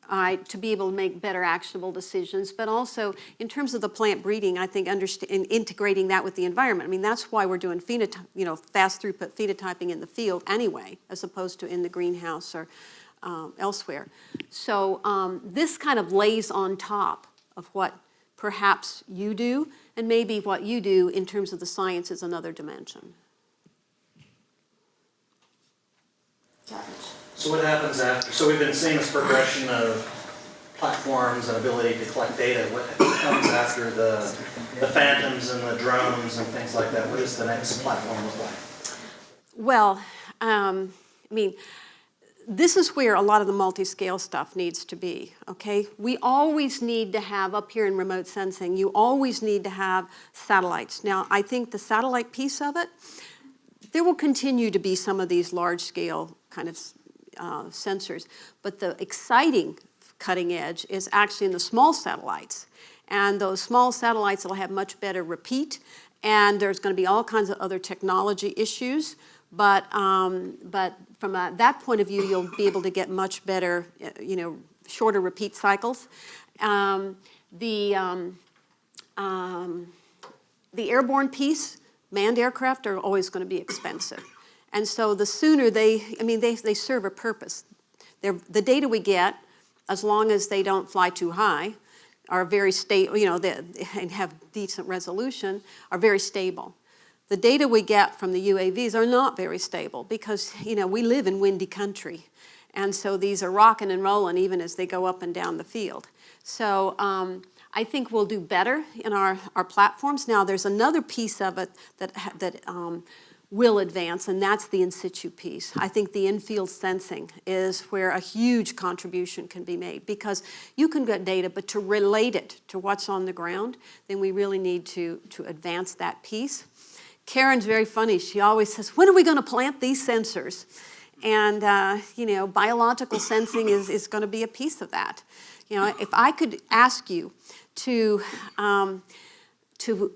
to be able to make better actionable decisions, but also in terms of the plant breeding, I think integrating that with the environment. I mean, that's why we're doing fast throughput phenotyping in the field anyway, as opposed to in the greenhouse or elsewhere. So this kind of lays on top of what perhaps you do, and maybe what you do in terms of the science is another dimension. So what happens after? So we've been seeing this progression of platforms and ability to collect data. What comes after the phantoms and the drones and things like that? What does the next platform look like? Well, I mean, this is where a lot of the multi-scale stuff needs to be, okay? We always need to have, up here in remote sensing, you always need to have satellites. Now, I think the satellite piece of it, there will continue to be some of these large-scale kind of sensors, but the exciting cutting edge is actually in the small satellites. And those small satellites will have much better repeat, and there's going to be all kinds of other technology issues. But from that point of view, you'll be able to get much better, shorter repeat cycles. The airborne piece, manned aircraft are always going to be expensive. And so the sooner they serve a purpose. The data we get, as long as they don't fly too high, are very stable, and have decent resolution, are very stable. The data we get from the UAVs are not very stable because, we live in windy country. And so these are rocking and rolling even as they go up and down the field. So I think we'll do better in our platforms. Now, there's another piece of it that will advance, and that's the in situ piece. I think the in-field sensing is where a huge contribution can be made, because you can get data, but to relate it to what's on the ground, then we really need to advance that piece. Karen's very funny. She always says, when are we going to plant these sensors? And, biological sensing is going to be a piece of that. If I could ask you to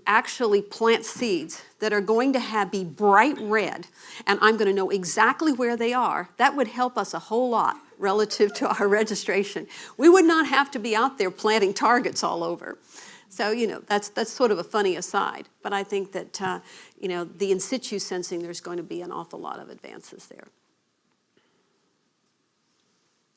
actually plant seeds that are going to be bright red, and I'm going to know exactly where they are, that would help us a whole lot relative to our registration. We would not have to be out there planting targets all over. So, that's sort of a funny aside. But I think that, the in situ sensing, there's going to be an awful lot of advances there.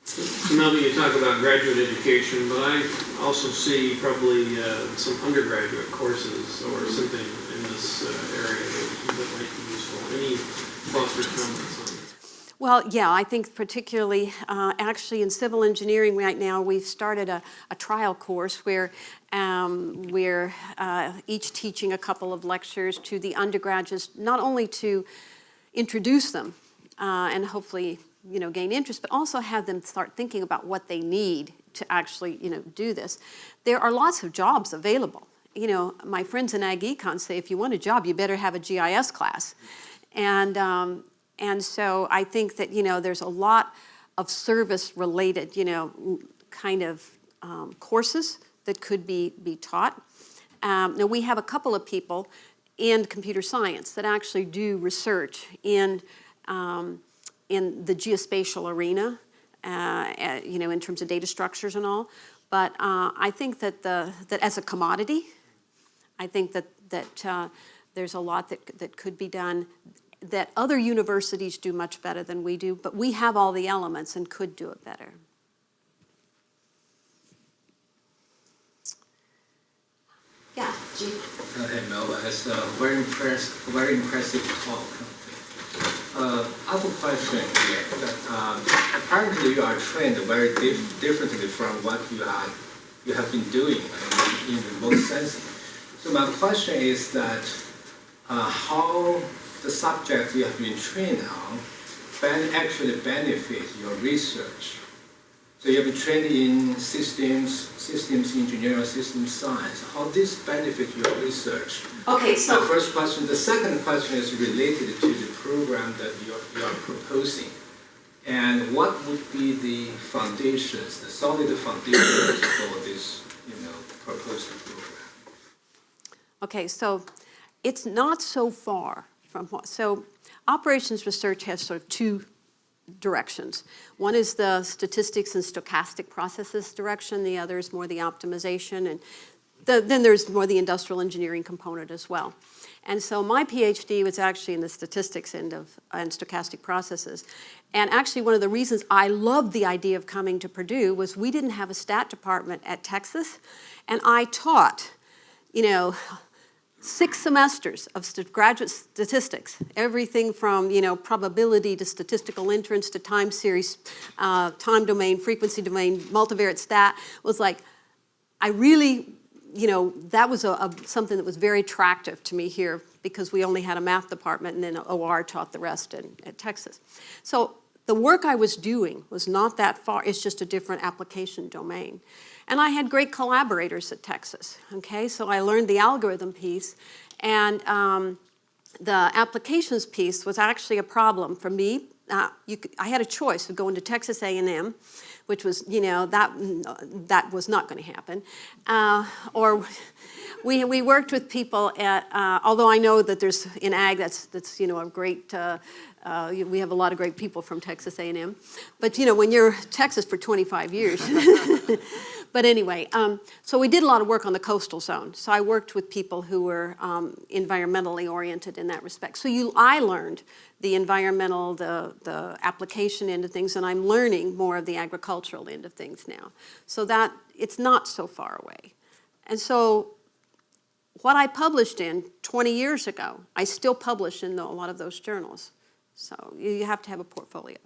So Melba, you talk about graduate education, but I also see probably some undergraduate courses or something in this area that might be useful. Any thoughts or comments on that? Well, yeah, I think particularly, actually in civil engineering right now, we've started a trial course where we're each teaching a couple of lectures to the undergraduates, not only to introduce them and hopefully gain interest, but also have them start thinking about what they need to actually do this. There are lots of jobs available. My friends in Ag Econ say if you want a job, you better have a GIS class. And so I think that, there's a lot of service-related, kind of courses that could be taught. Now, we have a couple of people in computer science that actually do research in the geospatial arena, in terms of data structures and all. But I think that as a commodity, I think that that there's a lot that could be done that other universities do much better than we do, but we have all the elements and could do it better. Yeah, G. Hey, Melba, it's a very impressive talk. I have a question here. Apparently, you are trained very differently from what you have been doing in remote sensing. So my question is that how the subject you have been trained on actually benefit your research. So you have been trained in systems engineering, systems science. How this benefit your research? Okay, so the first question. The second question is related to the program that you are proposing, and what would be the foundations, the solid foundations for this, proposed program? okay, so it's not so far from what. So operations research has sort of two directions. One is the statistics and stochastic processes direction. The other is more the optimization, and then there's more the industrial engineering component as well. And so my PhD was actually in the statistics end of and stochastic processes. And actually one of the reasons I loved the idea of coming to Purdue was we didn't have a stat department at Texas, and I taught, 6 semesters of graduate statistics, everything from, probability to statistical inference to time series, time domain, frequency domain, multivariate stat. Was like, I really, that was something that was very attractive to me here because we only had a math department and then OR taught the rest at Texas. So the work I was doing was not that far, it's just a different application domain. And I had great collaborators at Texas, okay? So I learned the algorithm piece, and the applications piece was actually a problem for me. I had a choice of going to Texas A&M, which was, that was not going to happen. Or we worked with people at, although I know that there's, in ag, that's a great, we have a lot of great people from Texas A&M. But, when you're Texas for 25 years. But anyway, so we did a lot of work on the coastal zone. So I worked with people who were environmentally oriented in that respect. So I learned the environmental, the application end of things, and I'm learning more of the agricultural end of things now. So that it's not so far away. And so what I published in 20 years ago, I still publish in a lot of those journals. So you have to have a portfolio.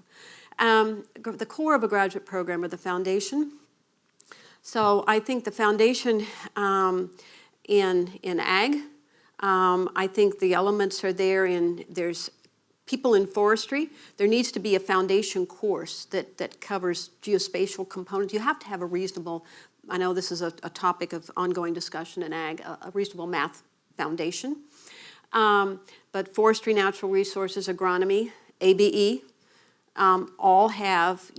The core of a graduate program are the foundation. So I think the foundation in ag, I think the elements are there there's people in forestry. There needs to be a foundation course that covers geospatial components. You have to have a reasonable, I know this is a topic of ongoing discussion in ag, a reasonable math foundation. But forestry, natural resources, agronomy, ABE, all have,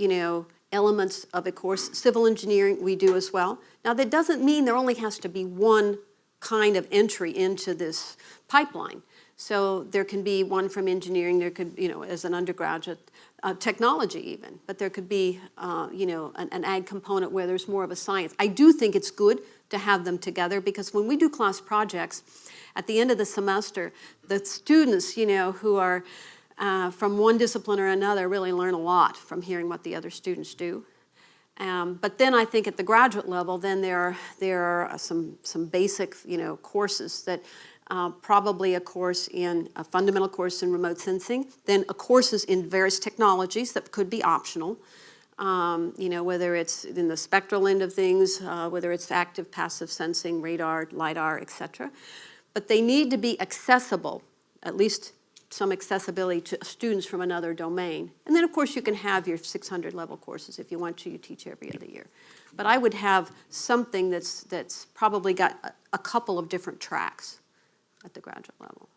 elements of a course. Civil engineering, we do as well. Now, that doesn't mean there only has to be one kind of entry into this pipeline. So there can be one from engineering, there could, as an undergraduate, technology even, but there could be, an ag component where there's more of a science. I do think it's good to have them together because when we do class projects, at the end of the semester, the students, who are from one discipline or another really learn a lot from hearing what the other students do. But then I think at the graduate level, then there are some basic, courses that probably a fundamental course in remote sensing, then courses in various technologies that could be optional, whether it's in the spectral end of things, whether it's active, passive sensing, radar, LiDAR, etc. But they need to be accessible, at least some accessibility to students from another domain. And then, of course, you can have your 600 level courses if you want to. You teach every other year. But I would have something that's probably got a couple of different tracks at the graduate level.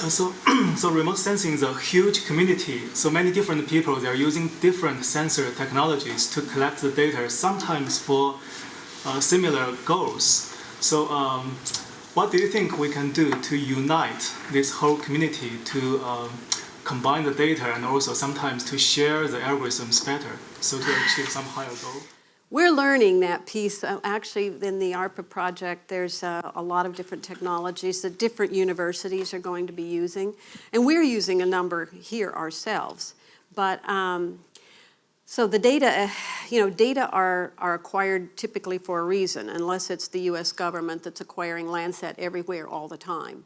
So remote sensing is a huge community. So many different people, they're using different sensor technologies to collect the data, sometimes for similar goals. So what do you think we can do to unite this whole community to combine the data and also sometimes to share the algorithms better so to achieve some higher goal? We're learning that piece. Actually, in the ARPA project, there's a lot of different technologies that different universities are going to be using. And we're using a number here ourselves. But so the data, data are acquired typically for a reason, unless it's the US government that's acquiring Landsat everywhere all the time.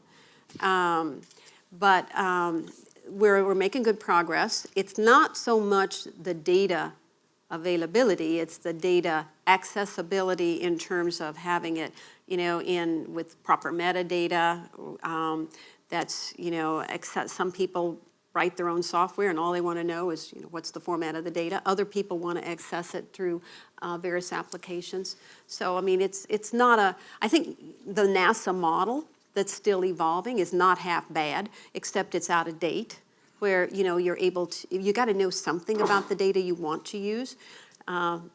We're making good progress. It's not so much the data availability, it's the data accessibility in terms of having it, with proper metadata. That's, some people write their own software and all they want to know is, what's the format of the data. Other people want to access it through various applications. So, I mean, it's not I think the NASA model that's still evolving is not half bad, except it's out of date, where you're able to, you got to know something about the data you want to use.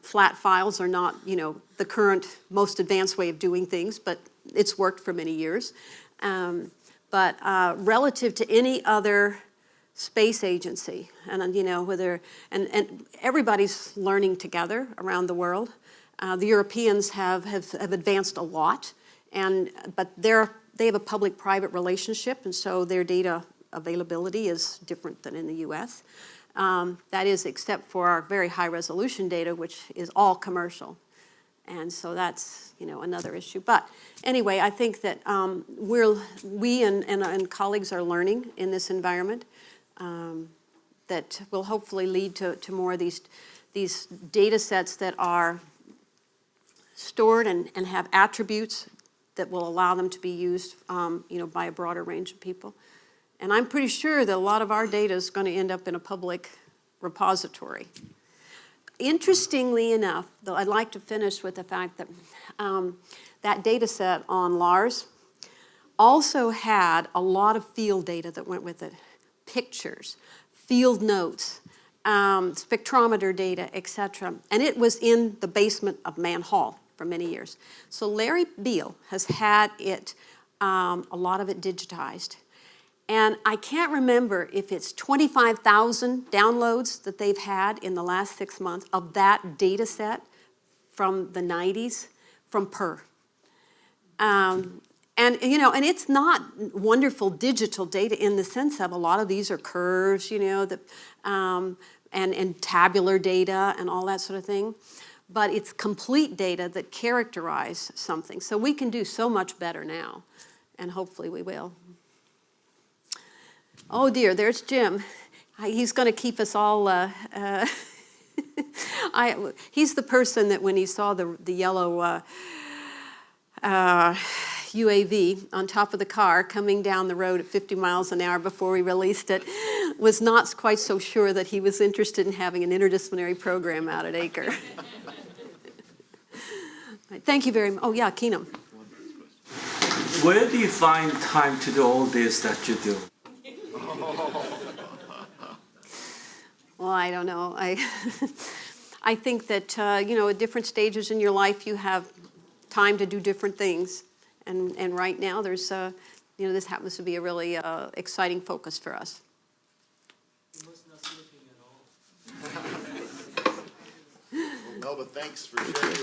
Flat files are not the current most advanced way of doing things, but it's worked for many years. But relative to any other space agency, and and everybody's learning together around the world. The Europeans have advanced a lot, but they have a public-private relationship, and so their data availability is different than in the US. That is, except for our very high-resolution data, which is all commercial. And so that's, another issue. But anyway, I think that we and colleagues are learning in this environment that will hopefully lead to more of these data sets that are stored and have attributes that will allow them to be used, by a broader range of people. And I'm pretty sure that a lot of our data is going to end up in a public repository. Interestingly enough, though, I'd like to finish with the fact that that data set on LARS also had a lot of field data that went with it. Pictures, field notes, spectrometer data, etc. And it was in the basement of Mann Hall for many years. So Larry Beal has had it, a lot of it digitized. And I can't remember if it's 25,000 downloads that they've had in the last 6 months of that data set from the 90s from PUR. And it's not wonderful digital data in the sense of a lot of these are curves, and tabular data and all that sort of thing. But it's complete data that characterize something. So we can do so much better now, and hopefully we will. Oh dear, there's Jim. He's going to keep us all, he's the person that when he saw the yellow UAV on top of the car coming down the road at 50 miles an hour before we released it, was not quite so sure that he was interested in having an interdisciplinary program out at Acre. Thank you very much. Oh yeah, Keenum. Where do you find time to do all this that you do? Well, I don't know. I think that, at different stages in your life, you have time to do different things. And right now, there's, this happens to be a really exciting focus for us. You must not sleeping at all. Well, Melba, thanks for sharing.